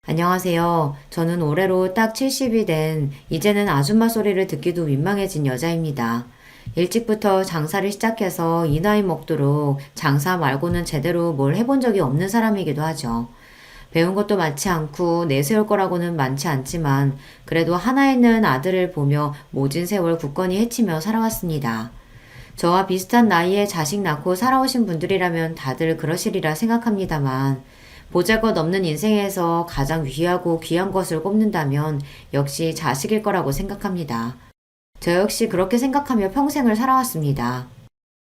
안녕하세요. 저는 올해로 딱 70이 된 이제는 아줌마 소리를 듣기도 민망해진 여자입니다. 일찍부터 장사를 시작해서 이 나이 먹도록 장사 말고는 제대로 뭘 해본 적이 없는 사람이기도 하죠. 배운 것도 많지 않고 내세울 거라고는 많지 않지만 그래도 하나 있는 아들을 보며 모진 세월 굳건히 헤치며 살아왔습니다. 저와 비슷한 나이에 자식 낳고 살아오신 분들이라면 다들 그러시리라 생각합니다만 보잘것없는 인생에서 가장 귀하고 귀한 것을 꼽는다면 역시 자식일 거라고 생각합니다. 저 역시 그렇게 생각하며 평생을 살아왔습니다.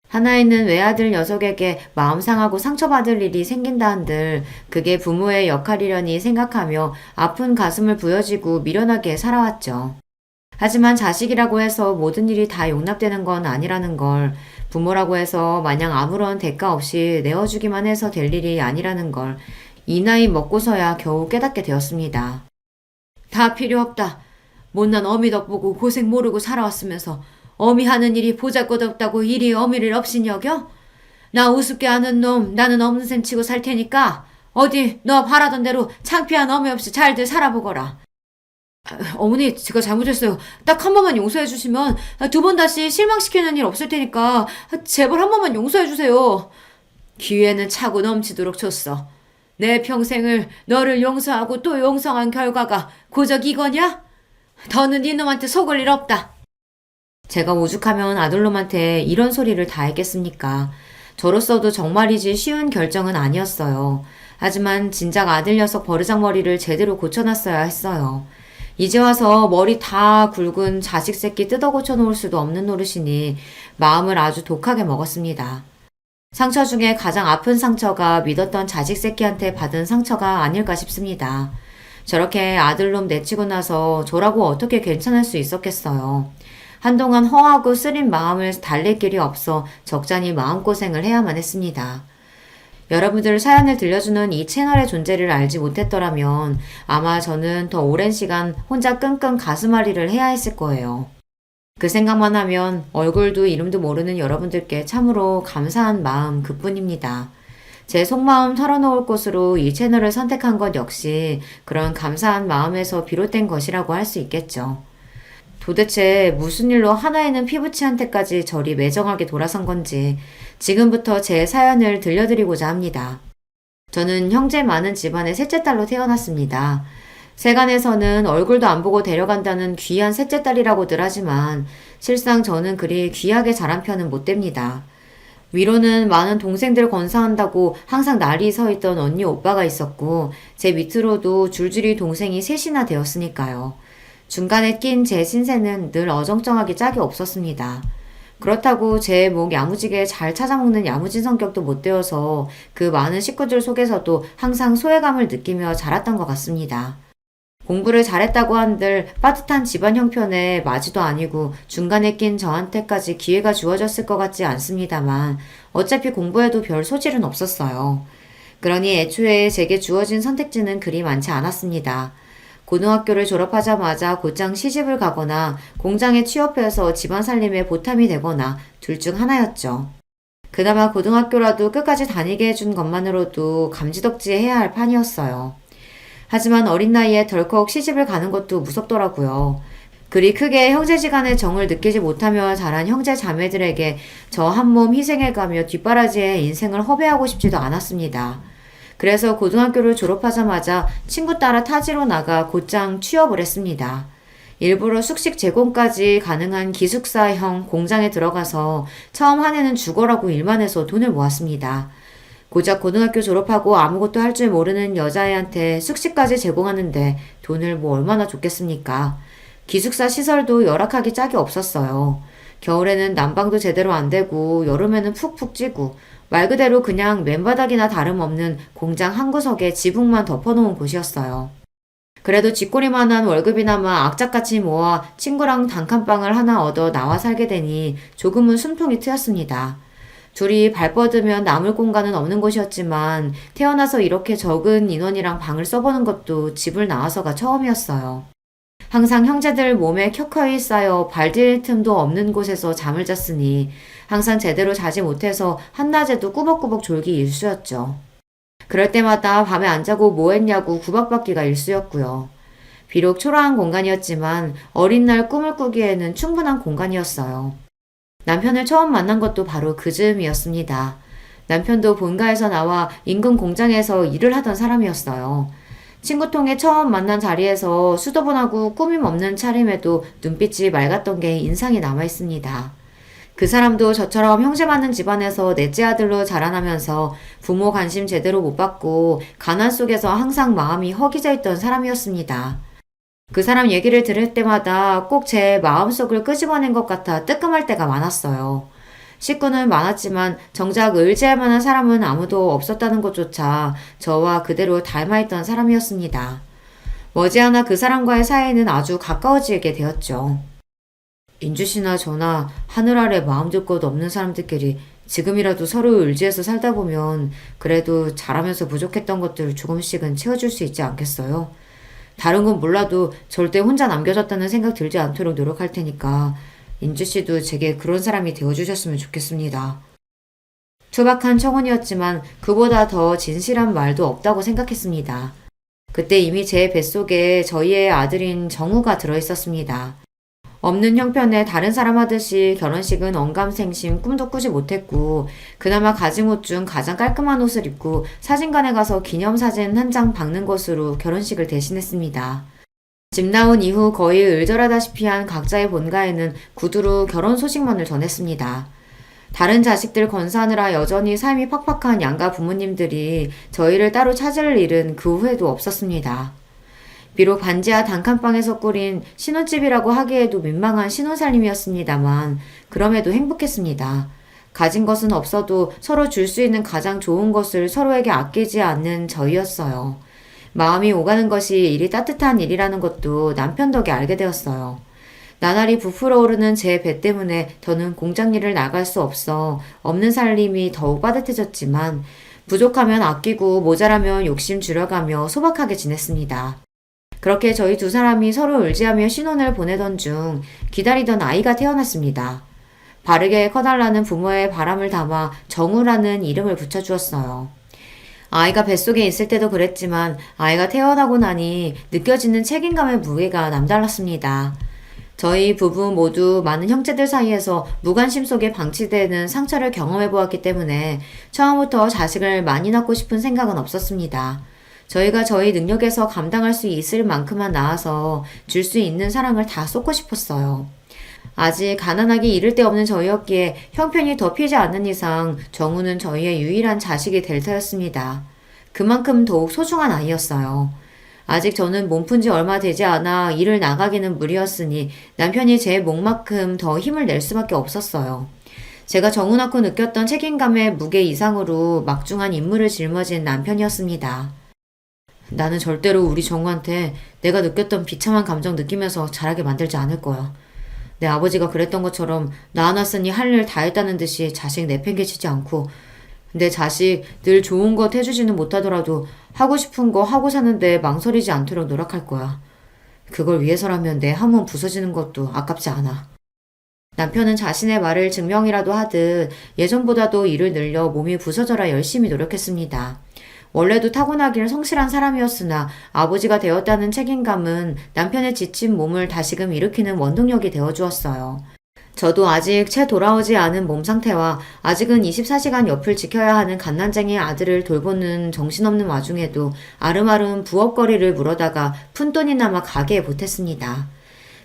하나 있는 외아들 녀석에게 마음 상하고 상처받을 일이 생긴다 한들 그게 부모의 역할이려니 생각하며 아픈 가슴을 부여지고 미련하게 살아왔죠. 하지만 자식이라고 해서 모든 일이 다 용납되는 건 아니라는 걸, 부모라고 해서 마냥 아무런 대가 없이 내어주기만 해서 될 일이 아니라는 걸 이 나이 먹고서야 겨우 깨닫게 되었습니다. 다 필요 없다. 못난 어미 덕보고 고생 모르고 살아왔으면서 어미 하는 일이 보잘것없다고 이리 어미를 없인 여겨? 나 우습게 아는 놈 나는 없는 셈 치고 살 테니까 어디 너 바라던 대로 창피한 어미 없이 잘들 살아보거라. 어머니, 제가 잘못했어요. 딱 한 번만 용서해 주시면 두 번 다시 실망시키는 일 없을 테니까 제발 한 번만 용서해 주세요. 기회는 차고 넘치도록 줬어. 내 평생을 너를 용서하고 또 용서한 결과가 고작 이거냐? 더는 이놈한테 속을 일 없다. 제가 오죽하면 아들놈한테 이런 소리를 다 했겠습니까? 저로서도 정말이지 쉬운 결정은 아니었어요. 하지만 진작 아들 녀석 버르장머리를 제대로 고쳐놨어야 했어요. 이제 와서 머리 다 굵은 자식 새끼 뜯어 고쳐 놓을 수도 없는 노릇이니 마음을 아주 독하게 먹었습니다. 상처 중에 가장 아픈 상처가 믿었던 자식 새끼한테 받은 상처가 아닐까 싶습니다. 저렇게 아들놈 내치고 나서 저라고 어떻게 괜찮을 수 있었겠어요. 한동안 허하고 쓰린 마음을 달랠 길이 없어 적잖이 마음고생을 해야만 했습니다. 여러분들 사연을 들려주는 이 채널의 존재를 알지 못했더라면 아마 저는 더 오랜 시간 혼자 끙끙 가슴앓이를 해야 했을 거예요. 그 생각만 하면 얼굴도 이름도 모르는 여러분들께 참으로 감사한 마음 그뿐입니다. 제 속마음 털어놓을 곳으로 이 채널을 선택한 것 역시 그런 감사한 마음에서 비롯된 것이라고 할 수 있겠죠. 도대체 무슨 일로 하나에는 피부치한테까지 저리 매정하게 돌아선 건지 지금부터 제 사연을 들려드리고자 합니다. 저는 형제 많은 집안의 셋째 딸로 태어났습니다. 세간에서는 얼굴도 안 보고 데려간다는 귀한 셋째 딸이라고들 하지만 실상 저는 그리 귀하게 자란 편은 못 됩니다. 위로는 많은 동생들 건사한다고 항상 날이 서 있던 언니 오빠가 있었고 제 밑으로도 줄줄이 동생이 셋이나 되었으니까요. 중간에 낀 제 신세는 늘 어정쩡하게 짝이 없었습니다. 그렇다고 제 목 야무지게 잘 찾아먹는 야무진 성격도 못 되어서 그 많은 식구들 속에서도 항상 소외감을 느끼며 자랐던 것 같습니다. 공부를 잘했다고 한들 빠듯한 집안 형편에 맞이도 아니고 중간에 낀 저한테까지 기회가 주어졌을 것 같지 않습니다만 어차피 공부에도 별 소질은 없었어요. 그러니 애초에 제게 주어진 선택지는 그리 많지 않았습니다. 고등학교를 졸업하자마자 곧장 시집을 가거나 공장에 취업해서 집안 살림에 보탬이 되거나 둘 중 하나였죠. 그나마 고등학교라도 끝까지 다니게 해준 것만으로도 감지덕지해야 할 판이었어요. 하지만 어린 나이에 덜컥 시집을 가는 것도 무섭더라고요. 그리 크게 형제지간의 정을 느끼지 못하며 자란 형제 자매들에게 저 한 몸 희생해가며 뒷바라지에 인생을 허배하고 싶지도 않았습니다. 그래서 고등학교를 졸업하자마자 친구 따라 타지로 나가 곧장 취업을 했습니다. 일부러 숙식 제공까지 가능한 기숙사형 공장에 들어가서 처음 한 해는 죽어라고 일만 해서 돈을 모았습니다. 고작 고등학교 졸업하고 아무것도 할 줄 모르는 여자애한테 숙식까지 제공하는데 돈을 뭐 얼마나 줬겠습니까? 기숙사 시설도 열악하기 짝이 없었어요. 겨울에는 난방도 제대로 안 되고 여름에는 푹푹 찌고 말 그대로 그냥 맨바닥이나 다름없는 공장 한 구석에 지붕만 덮어놓은 곳이었어요. 그래도 쥐꼬리만한 월급이나마 악착같이 모아 친구랑 단칸방을 하나 얻어 나와 살게 되니 조금은 숨통이 트였습니다. 둘이 발 뻗으면 남을 공간은 없는 곳이었지만 태어나서 이렇게 적은 인원이랑 방을 써보는 것도 집을 나와서가 처음이었어요. 항상 형제들 몸에 켜켜이 쌓여 발디딜 틈도 없는 곳에서 잠을 잤으니 항상 제대로 자지 못해서 한낮에도 꾸벅꾸벅 졸기 일쑤였죠. 그럴 때마다 밤에 안 자고 뭐 했냐고 구박받기가 일쑤였고요. 비록 초라한 공간이었지만 어린 날 꿈을 꾸기에는 충분한 공간이었어요. 남편을 처음 만난 것도 바로 그 즈음이었습니다. 남편도 본가에서 나와 인근 공장에서 일을 하던 사람이었어요. 친구통에 처음 만난 자리에서 수더분하고 꾸밈 없는 차림에도 눈빛이 맑았던 게 인상이 남아 있습니다. 그 사람도 저처럼 형제 많은 집안에서 넷째 아들로 자라나면서 부모 관심 제대로 못 받고 가난 속에서 항상 마음이 허기져 있던 사람이었습니다. 그 사람 얘기를 들을 때마다 꼭 제 마음속을 끄집어낸 것 같아 뜨끔할 때가 많았어요. 식구는 많았지만 정작 의지할 만한 사람은 아무도 없었다는 것조차 저와 그대로 닮아있던 사람이었습니다. 머지않아 그 사람과의 사이는 아주 가까워지게 되었죠. 인주 씨나 저나 하늘 아래 마음 둘 것 없는 사람들끼리 지금이라도 서로 의지해서 살다 보면 그래도 잘하면서 부족했던 것들을 조금씩은 채워줄 수 있지 않겠어요? 다른 건 몰라도 절대 혼자 남겨졌다는 생각 들지 않도록 노력할 테니까 인주 씨도 제게 그런 사람이 되어주셨으면 좋겠습니다. 투박한 청혼이었지만 그보다 더 진실한 말도 없다고 생각했습니다. 그때 이미 제 뱃속에 저희의 아들인 정우가 들어있었습니다. 없는 형편에 다른 사람 하듯이 결혼식은 언감생심 꿈도 꾸지 못했고 그나마 가진 옷 중 가장 깔끔한 옷을 입고 사진관에 가서 기념사진 한 장 박는 것으로 결혼식을 대신했습니다. 집 나온 이후 거의 을절하다시피 한 각자의 본가에는 구두로 결혼 소식만을 전했습니다. 다른 자식들 건사하느라 여전히 삶이 팍팍한 양가 부모님들이 저희를 따로 찾을 일은 그 후에도 없었습니다. 비록 반지하 단칸방에서 꾸린 신혼집이라고 하기에도 민망한 신혼살림이었습니다만 그럼에도 행복했습니다. 가진 것은 없어도 서로 줄 수 있는 가장 좋은 것을 서로에게 아끼지 않는 저희였어요. 마음이 오가는 것이 일이 따뜻한 일이라는 것도 남편 덕에 알게 되었어요. 나날이 부풀어 오르는 제 배 때문에 더는 공장 일을 나갈 수 없어 없는 살림이 더욱 빠듯해졌지만 부족하면 아끼고 모자라면 욕심 줄여가며 소박하게 지냈습니다. 그렇게 저희 두 사람이 서로 의지하며 신혼을 보내던 중 기다리던 아이가 태어났습니다. 바르게 커달라는 부모의 바람을 담아 정우라는 이름을 붙여주었어요. 아이가 뱃속에 있을 때도 그랬지만 아이가 태어나고 나니 느껴지는 책임감의 무게가 남달랐습니다. 저희 부부 모두 많은 형제들 사이에서 무관심 속에 방치되는 상처를 경험해 보았기 때문에 처음부터 자식을 많이 낳고 싶은 생각은 없었습니다. 저희가 저희 능력에서 감당할 수 있을 만큼만 낳아서 줄 수 있는 사랑을 다 쏟고 싶었어요. 아직 가난하기 이를 데 없는 저희였기에 형편이 덮이지 않는 이상 정우는 저희의 유일한 자식이 될 터였습니다. 그만큼 더욱 소중한 아이였어요. 아직 저는 몸푼 지 얼마 되지 않아 일을 나가기는 무리였으니 남편이 제 몫만큼 더 힘을 낼 수밖에 없었어요. 제가 정우 낳고 느꼈던 책임감의 무게 이상으로 막중한 임무를 짊어진 남편이었습니다. 나는 절대로 우리 정우한테 내가 느꼈던 비참한 감정 느끼면서 자라게 만들지 않을 거야. 내 아버지가 그랬던 것처럼 낳아놨으니 할 일 다 했다는 듯이 자식 내팽개치지 않고 내 자식 늘 좋은 것 해주지는 못하더라도 하고 싶은 거 하고 사는데 망설이지 않도록 노력할 거야. 그걸 위해서라면 내 한 몸 부서지는 것도 아깝지 않아. 남편은 자신의 말을 증명이라도 하듯 예전보다도 일을 늘려 몸이 부서져라 열심히 노력했습니다. 원래도 타고나길 성실한 사람이었으나 아버지가 되었다는 책임감은 남편의 지친 몸을 다시금 일으키는 원동력이 되어주었어요. 저도 아직 채 돌아오지 않은 몸 상태와 아직은 24시간 옆을 지켜야 하는 갓난쟁이 아들을 돌보는 정신없는 와중에도 아름아름 부업거리를 물어다가 푼돈이나마 가게에 보탰습니다.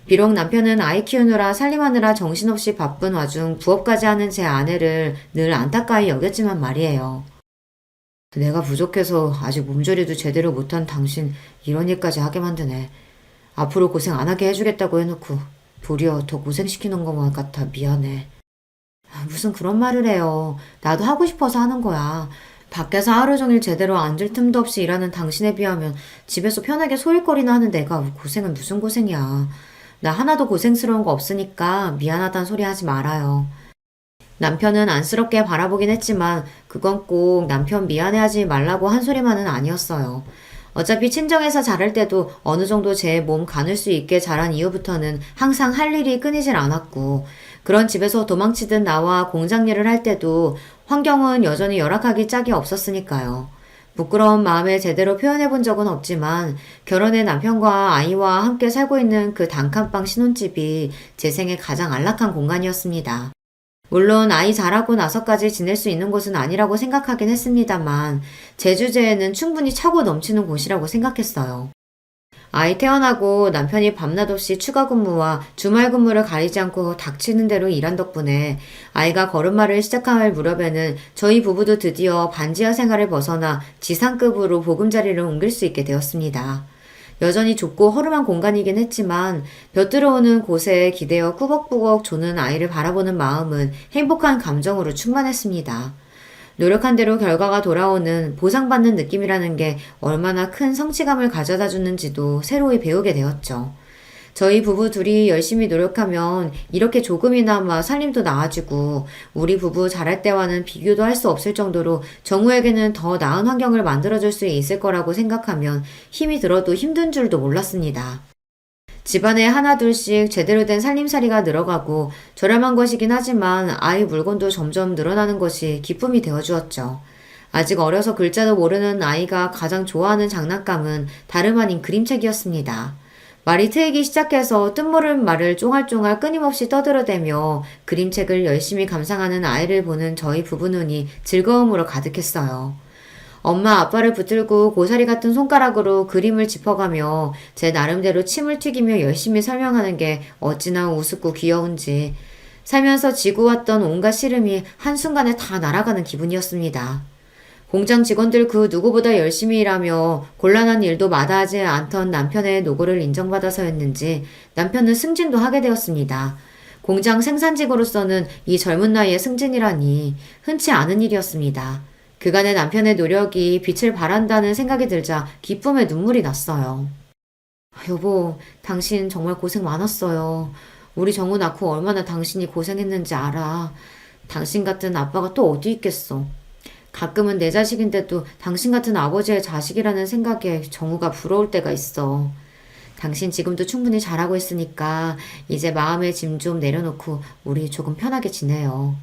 비록 남편은 아이 키우느라 살림하느라 정신없이 바쁜 와중 부업까지 하는 제 아내를 늘 안타까이 여겼지만 말이에요. 내가 부족해서 아직 몸조리도 제대로 못한 당신 이런 일까지 하게 만드네. 앞으로 고생 안 하게 해주겠다고 해놓고 도리어 더 고생시키는 것만 같아 미안해. 무슨 그런 말을 해요. 나도 하고 싶어서 하는 거야. 밖에서 하루 종일 제대로 앉을 틈도 없이 일하는 당신에 비하면 집에서 편하게 소일거리나 하는 내가 고생은 무슨 고생이야. 나 하나도 고생스러운 거 없으니까 미안하단 소리 하지 말아요. 남편은 안쓰럽게 바라보긴 했지만 그건 꼭 남편 미안해하지 말라고 한 소리만은 아니었어요. 어차피 친정에서 자랄 때도 어느 정도 제 몸 가눌 수 있게 자란 이후부터는 항상 할 일이 끊이질 않았고 그런 집에서 도망치듯 나와 공장 일을 할 때도 환경은 여전히 열악하기 짝이 없었으니까요. 부끄러운 마음에 제대로 표현해 본 적은 없지만 결혼해 남편과 아이와 함께 살고 있는 그 단칸방 신혼집이 제 생애 가장 안락한 공간이었습니다. 물론 아이 자라고 나서까지 지낼 수 있는 곳은 아니라고 생각하긴 했습니다만 제 주제에는 충분히 차고 넘치는 곳이라고 생각했어요. 아이 태어나고 남편이 밤낮 없이 추가 근무와 주말 근무를 가리지 않고 닥치는 대로 일한 덕분에 아이가 걸음마를 시작할 무렵에는 저희 부부도 드디어 반지하 생활을 벗어나 지상급으로 보금자리를 옮길 수 있게 되었습니다. 여전히 좁고 허름한 공간이긴 했지만 벼들어오는 곳에 기대어 꾸벅꾸벅 조는 아이를 바라보는 마음은 행복한 감정으로 충만했습니다. 노력한 대로 결과가 돌아오는 보상받는 느낌이라는 게 얼마나 큰 성취감을 가져다 주는지도 새로이 배우게 되었죠. 저희 부부 둘이 열심히 노력하면 이렇게 조금이나마 살림도 나아지고 우리 부부 잘할 때와는 비교도 할 수 없을 정도로 정우에게는 더 나은 환경을 만들어줄 수 있을 거라고 생각하면 힘이 들어도 힘든 줄도 몰랐습니다. 집안에 하나둘씩 제대로 된 살림살이가 늘어가고 저렴한 것이긴 하지만 아이 물건도 점점 늘어나는 것이 기쁨이 되어주었죠. 아직 어려서 글자도 모르는 아이가 가장 좋아하는 장난감은 다름 아닌 그림책이었습니다. 말이 트이기 시작해서 뜻모를 말을 쫑알쫑알 끊임없이 떠들어대며 그림책을 열심히 감상하는 아이를 보는 저희 부부 눈이 즐거움으로 가득했어요. 엄마 아빠를 붙들고 고사리 같은 손가락으로 그림을 짚어가며 제 나름대로 침을 튀기며 열심히 설명하는 게 어찌나 우습고 귀여운지 살면서 지고 왔던 온갖 시름이 한순간에 다 날아가는 기분이었습니다. 공장 직원들 그 누구보다 열심히 일하며 곤란한 일도 마다하지 않던 남편의 노고를 인정받아서였는지 남편은 승진도 하게 되었습니다. 공장 생산직으로서는 이 젊은 나이에 승진이라니 흔치 않은 일이었습니다. 그간의 남편의 노력이 빛을 발한다는 생각이 들자 기쁨에 눈물이 났어요. 여보, 당신 정말 고생 많았어요. 우리 정우 낳고 얼마나 당신이 고생했는지 알아. 당신 같은 아빠가 또 어디 있겠어. 가끔은 내 자식인데도 당신 같은 아버지의 자식이라는 생각에 정우가 부러울 때가 있어. 당신 지금도 충분히 잘하고 있으니까 이제 마음의 짐 좀 내려놓고 우리 조금 편하게 지내요.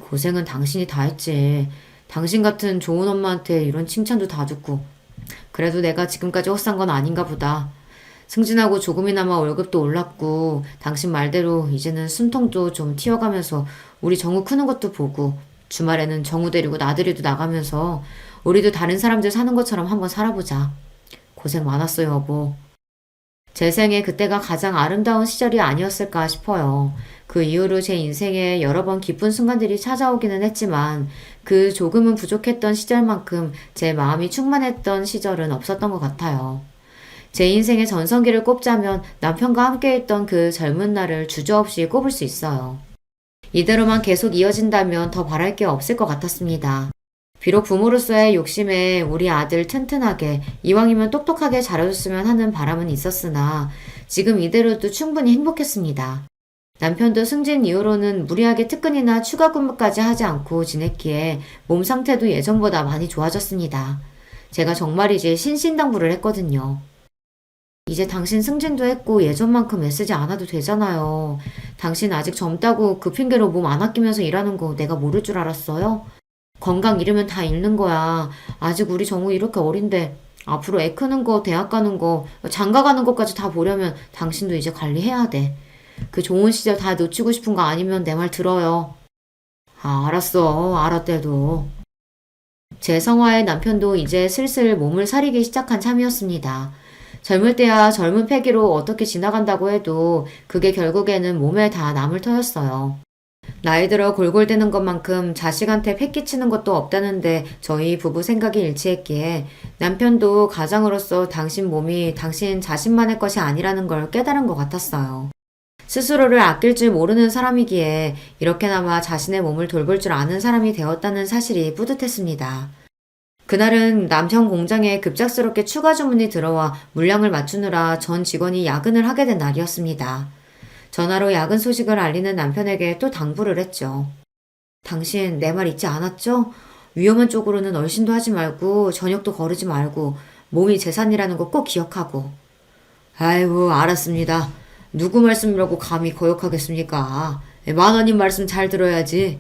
고생은 당신이 다 했지. 당신 같은 좋은 엄마한테 이런 칭찬도 다 듣고. 그래도 내가 지금까지 헛산 건 아닌가 보다. 승진하고 조금이나마 월급도 올랐고 당신 말대로 이제는 숨통도 좀 튀어가면서 우리 정우 크는 것도 보고 주말에는 정우 데리고 나들이도 나가면서 우리도 다른 사람들 사는 것처럼 한번 살아보자. 고생 많았어요, 여보. 제 생에 그때가 가장 아름다운 시절이 아니었을까 싶어요. 그 이후로 제 인생에 여러 번 기쁜 순간들이 찾아오기는 했지만 그 조금은 부족했던 시절만큼 제 마음이 충만했던 시절은 없었던 것 같아요. 제 인생의 전성기를 꼽자면 남편과 함께 했던 그 젊은 날을 주저없이 꼽을 수 있어요. 이대로만 계속 이어진다면 더 바랄 게 없을 것 같았습니다. 비록 부모로서의 욕심에 우리 아들 튼튼하게 이왕이면 똑똑하게 자라줬으면 하는 바람은 있었으나 지금 이대로도 충분히 행복했습니다. 남편도 승진 이후로는 무리하게 특근이나 추가 근무까지 하지 않고 지냈기에 몸 상태도 예전보다 많이 좋아졌습니다. 제가 정말이지 신신당부를 했거든요. 이제 당신 승진도 했고 예전만큼 애쓰지 않아도 되잖아요. 당신 아직 젊다고 그 핑계로 몸 안 아끼면서 일하는 거 내가 모를 줄 알았어요? 건강 잃으면 다 잃는 거야. 아직 우리 정우 이렇게 어린데 앞으로 애 크는 거, 대학 가는 거, 장가 가는 것까지 다 보려면 당신도 이제 관리해야 돼. 그 좋은 시절 다 놓치고 싶은 거 아니면 내 말 들어요. 아, 알았어. 알았대도. 제 성화의 남편도 이제 슬슬 몸을 사리기 시작한 참이었습니다. 젊을 때야 젊은 패기로 어떻게 지나간다고 해도 그게 결국에는 몸에 다 남을 터였어요. 나이 들어 골골대는 것만큼 자식한테 패 끼치는 것도 없다는데 저희 부부 생각이 일치했기에 남편도 가장으로서 당신 몸이 당신 자신만의 것이 아니라는 걸 깨달은 것 같았어요. 스스로를 아낄 줄 모르는 사람이기에 이렇게나마 자신의 몸을 돌볼 줄 아는 사람이 되었다는 사실이 뿌듯했습니다. 그날은 남편 공장에 급작스럽게 추가 주문이 들어와 물량을 맞추느라 전 직원이 야근을 하게 된 날이었습니다. 전화로 야근 소식을 알리는 남편에게 또 당부를 했죠. 당신 내 말 잊지 않았죠? 위험한 쪽으로는 얼씬도 하지 말고 저녁도 거르지 말고 몸이 재산이라는 거 꼭 기억하고. 아이고 알았습니다. 누구 말씀이라고 감히 거역하겠습니까? 마나님 말씀 잘 들어야지.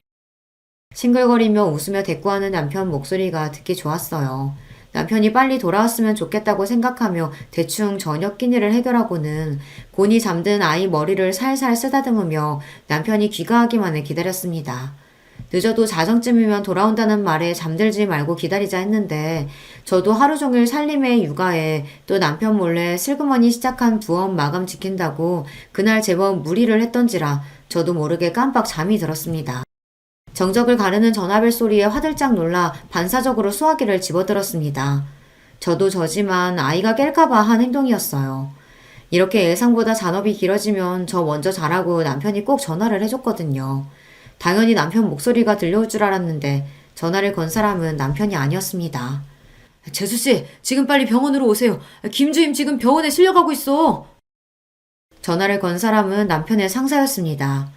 싱글거리며 웃으며 대꾸하는 남편 목소리가 듣기 좋았어요. 남편이 빨리 돌아왔으면 좋겠다고 생각하며 대충 저녁 끼니를 해결하고는 곤히 잠든 아이 머리를 살살 쓰다듬으며 남편이 귀가하기만을 기다렸습니다. 늦어도 자정쯤이면 돌아온다는 말에 잠들지 말고 기다리자 했는데 저도 하루 종일 살림에 육아에 또 남편 몰래 슬그머니 시작한 부업 마감 지킨다고 그날 제법 무리를 했던지라 저도 모르게 깜빡 잠이 들었습니다. 정적을 가르는 전화벨 소리에 화들짝 놀라 반사적으로 수화기를 집어들었습니다. 저도 저지만 아이가 깰까봐 한 행동이었어요. 이렇게 예상보다 잔업이 길어지면 저 먼저 자라고 남편이 꼭 전화를 해줬거든요. 당연히 남편 목소리가 들려올 줄 알았는데 전화를 건 사람은 남편이 아니었습니다. 재수씨, 지금 빨리 병원으로 오세요. 김주임 지금 병원에 실려가고 있어. 전화를 건 사람은 남편의 상사였습니다.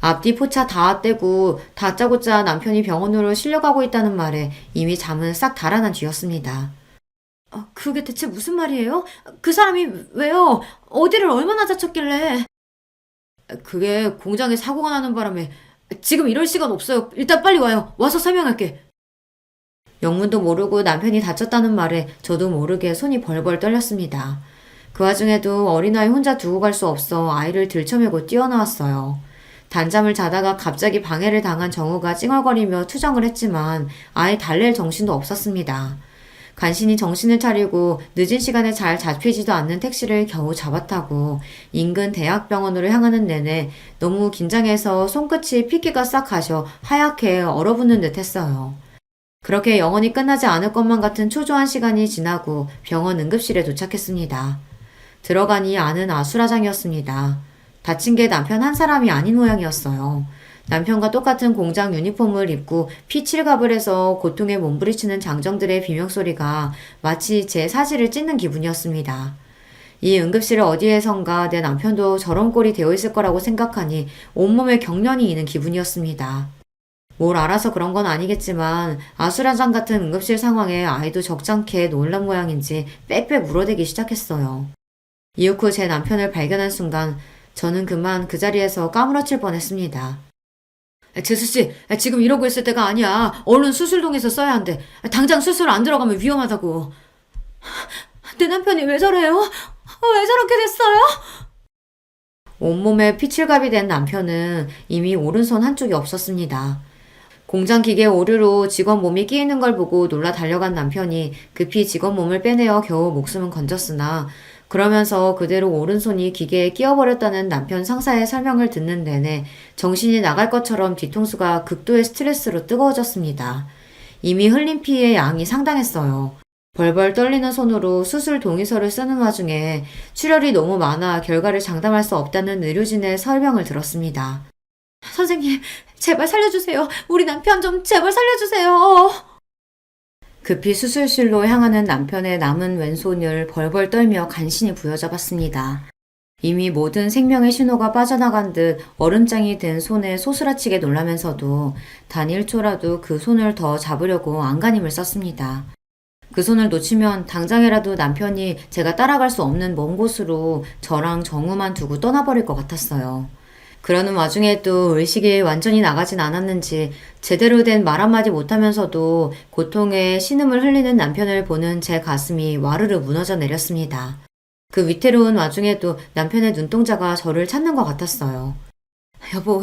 앞뒤 포차 다 떼고 다짜고짜 남편이 병원으로 실려가고 있다는 말에 이미 잠은 싹 달아난 뒤였습니다. 그게 대체 무슨 말이에요? 그 사람이 왜요? 어디를 얼마나 다쳤길래? 그게 공장에 사고가 나는 바람에 지금 이럴 시간 없어요. 일단 빨리 와요. 와서 설명할게. 영문도 모르고 남편이 다쳤다는 말에 저도 모르게 손이 벌벌 떨렸습니다. 그 와중에도 어린아이 혼자 두고 갈 수 없어 아이를 들쳐매고 뛰어나왔어요. 단잠을 자다가 갑자기 방해를 당한 정우가 찡얼거리며 투정을 했지만 아예 달랠 정신도 없었습니다. 간신히 정신을 차리고 늦은 시간에 잘 잡히지도 않는 택시를 겨우 잡아타고 인근 대학병원으로 향하는 내내 너무 긴장해서 손끝이 핏기가 싹 가셔 하얗게 얼어붙는 듯 했어요. 그렇게 영원히 끝나지 않을 것만 같은 초조한 시간이 지나고 병원 응급실에 도착했습니다. 들어가니 안은 아수라장이었습니다. 다친 게 남편 한 사람이 아닌 모양이었어요. 남편과 똑같은 공장 유니폼을 입고 피칠갑을 해서 고통에 몸부리치는 장정들의 비명소리가 마치 제 사지를 찢는 기분이었습니다. 이 응급실 어디에선가 내 남편도 저런 꼴이 되어 있을 거라고 생각하니 온몸에 경련이 이는 기분이었습니다. 뭘 알아서 그런 건 아니겠지만 아수라장 같은 응급실 상황에 아이도 적잖게 놀란 모양인지 빽빽 울어대기 시작했어요. 이윽 후 제 남편을 발견한 순간 저는 그만 그 자리에서 까무러칠 뻔했습니다. 재수씨, 지금 이러고 있을 때가 아니야. 얼른 수술동에서 써야 한대. 당장 수술 안 들어가면 위험하다고. 내 남편이 왜 저래요? 왜 저렇게 됐어요? 온몸에 피칠갑이 된 남편은 이미 오른손 한쪽이 없었습니다. 공장 기계 오류로 직원 몸이 끼이는 걸 보고 놀라 달려간 남편이 급히 직원 몸을 빼내어 겨우 목숨은 건졌으나 그러면서 그대로 오른손이 기계에 끼어버렸다는 남편 상사의 설명을 듣는 내내 정신이 나갈 것처럼 뒤통수가 극도의 스트레스로 뜨거워졌습니다. 이미 흘린 피의 양이 상당했어요. 벌벌 떨리는 손으로 수술 동의서를 쓰는 와중에 출혈이 너무 많아 결과를 장담할 수 없다는 의료진의 설명을 들었습니다. 선생님, 제발 살려주세요. 우리 남편 좀 제발 살려주세요. 급히 수술실로 향하는 남편의 남은 왼손을 벌벌 떨며 간신히 부여잡았습니다. 이미 모든 생명의 신호가 빠져나간 듯 얼음장이 된 손에 소스라치게 놀라면서도 단 1초라도 그 손을 더 잡으려고 안간힘을 썼습니다. 그 손을 놓치면 당장이라도 남편이 제가 따라갈 수 없는 먼 곳으로 저랑 정우만 두고 떠나버릴 것 같았어요. 그러는 와중에도 의식이 완전히 나가진 않았는지 제대로 된 말 한마디 못하면서도 고통에 신음을 흘리는 남편을 보는 제 가슴이 와르르 무너져 내렸습니다. 그 위태로운 와중에도 남편의 눈동자가 저를 찾는 것 같았어요. 여보,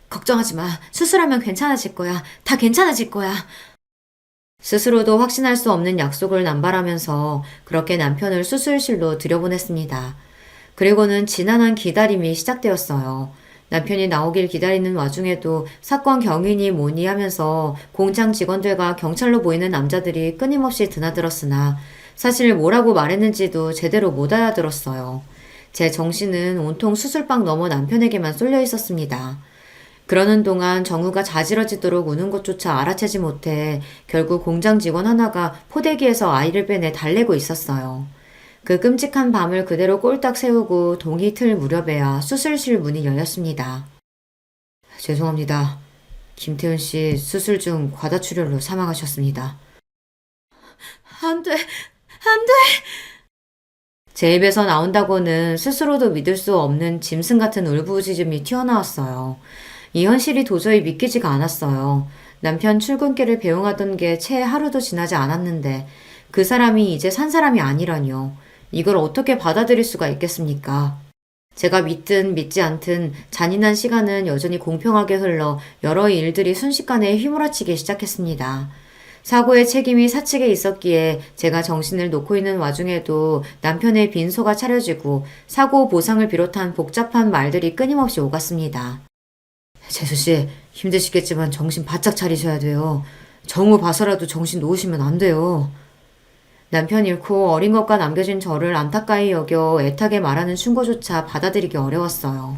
걱정하지 마. 수술하면 괜찮아질 거야. 다 괜찮아질 거야. 스스로도 확신할 수 없는 약속을 남발하면서 그렇게 남편을 수술실로 들여보냈습니다. 그리고는 지난한 기다림이 시작되었어요. 남편이 나오길 기다리는 와중에도 사건 경위니 뭐니 하면서 공장 직원들과 경찰로 보이는 남자들이 끊임없이 드나들었으나 사실 뭐라고 말했는지도 제대로 못 알아들었어요. 제 정신은 온통 수술방 너머 남편에게만 쏠려 있었습니다. 그러는 동안 정우가 자지러지도록 우는 것조차 알아채지 못해 결국 공장 직원 하나가 포대기에서 아이를 빼내 달래고 있었어요. 그 끔찍한 밤을 그대로 꼴딱 세우고 동이 틀 무렵에야 수술실 문이 열렸습니다. 죄송합니다. 김태훈 씨 수술 중 과다출혈로 사망하셨습니다. 안 돼. 제 입에서 나온다고는 스스로도 믿을 수 없는 짐승 같은 울부짖음이 튀어나왔어요. 이 현실이 도저히 믿기지가 않았어요. 남편 출근길을 배웅하던 게 채 하루도 지나지 않았는데 그 사람이 이제 산 사람이 아니라뇨. 이걸 어떻게 받아들일 수가 있겠습니까? 제가 믿든 믿지 않든 잔인한 시간은 여전히 공평하게 흘러 여러 일들이 순식간에 휘몰아치기 시작했습니다. 사고의 책임이 사측에 있었기에 제가 정신을 놓고 있는 와중에도 남편의 빈소가 차려지고 사고 보상을 비롯한 복잡한 말들이 끊임없이 오갔습니다. 재수씨, 힘드시겠지만 정신 바짝 차리셔야 돼요. 정우 봐서라도 정신 놓으시면 안 돼요. 남편 잃고 어린 것과 남겨진 저를 안타까이 여겨 애타게 말하는 충고조차 받아들이기 어려웠어요.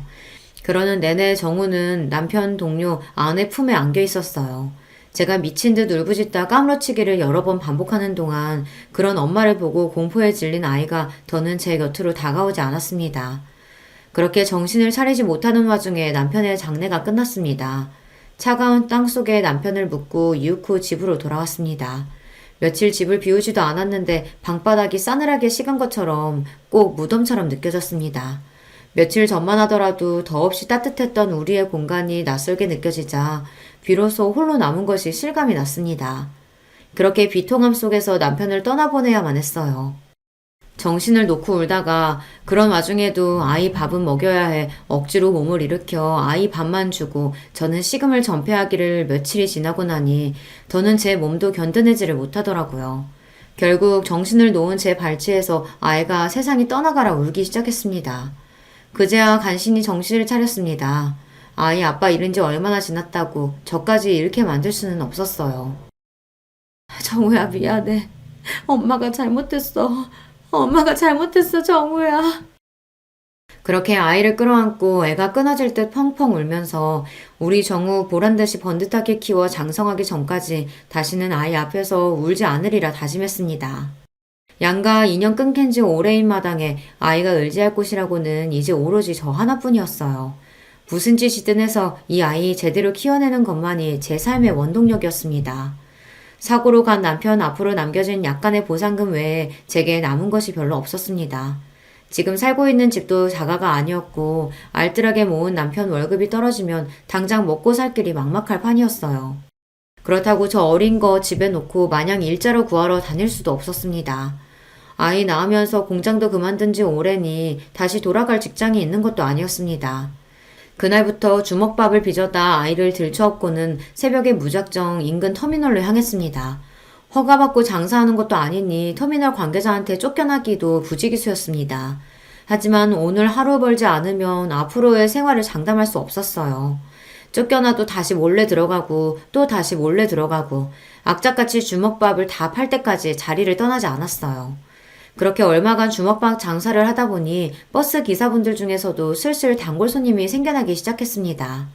그러는 내내 정우는 남편 동료 아내 품에 안겨 있었어요. 제가 미친 듯 울부짖다 까무러치기를 여러 번 반복하는 동안 그런 엄마를 보고 공포에 질린 아이가 더는 제 곁으로 다가오지 않았습니다. 그렇게 정신을 차리지 못하는 와중에 남편의 장례가 끝났습니다. 차가운 땅 속에 남편을 묻고 이윽 후 집으로 돌아왔습니다. 며칠 집을 비우지도 않았는데 방바닥이 싸늘하게 식은 것처럼 꼭 무덤처럼 느껴졌습니다. 며칠 전만 하더라도 더없이 따뜻했던 우리의 공간이 낯설게 느껴지자 비로소 홀로 남은 것이 실감이 났습니다. 그렇게 비통함 속에서 남편을 떠나보내야만 했어요. 정신을 놓고 울다가 그런 와중에도 아이 밥은 먹여야 해 억지로 몸을 일으켜 아이 밥만 주고 저는 식음을 전폐하기를 며칠이 지나고 나니 더는 제 몸도 견뎌내지를 못하더라고요. 결국 정신을 놓은 제 발치에서 아이가 세상이 떠나가라 울기 시작했습니다. 그제야 간신히 정신을 차렸습니다. 아이 아빠 잃은 지 얼마나 지났다고 저까지 잃게 만들 수는 없었어요. 정우야 미안해. 엄마가 잘못했어. 엄마가 잘못했어, 정우야. 그렇게 아이를 끌어안고 애가 끊어질 듯 펑펑 울면서 우리 정우 보란듯이 번듯하게 키워 장성하기 전까지 다시는 아이 앞에서 울지 않으리라 다짐했습니다. 양가 인연 끊긴 지 오래인 마당에 아이가 의지할 곳이라고는 이제 오로지 저 하나뿐이었어요. 무슨 짓이든 해서 이 아이 제대로 키워내는 것만이 제 삶의 원동력이었습니다. 사고로 간 남편 앞으로 남겨진 약간의 보상금 외에 제게 남은 것이 별로 없었습니다. 지금 살고 있는 집도 자가가 아니었고 알뜰하게 모은 남편 월급이 떨어지면 당장 먹고 살 길이 막막할 판이었어요. 그렇다고 저 어린 거 집에 놓고 마냥 일자로 구하러 다닐 수도 없었습니다. 아이 낳으면서 공장도 그만둔 지 오래니 다시 돌아갈 직장이 있는 것도 아니었습니다. 그날부터 주먹밥을 빚어다 아이를 들쳐업고는 새벽에 무작정 인근 터미널로 향했습니다. 허가받고 장사하는 것도 아니니 터미널 관계자한테 쫓겨나기도 부지기수였습니다. 하지만 오늘 하루 벌지 않으면 앞으로의 생활을 장담할 수 없었어요. 쫓겨나도 다시 몰래 들어가고 또 다시 몰래 들어가고 악착같이 주먹밥을 다 팔 때까지 자리를 떠나지 않았어요. 그렇게 얼마간 주먹밥 장사를 하다 보니 버스 기사분들 중에서도 슬슬 단골 손님이 생겨나기 시작했습니다.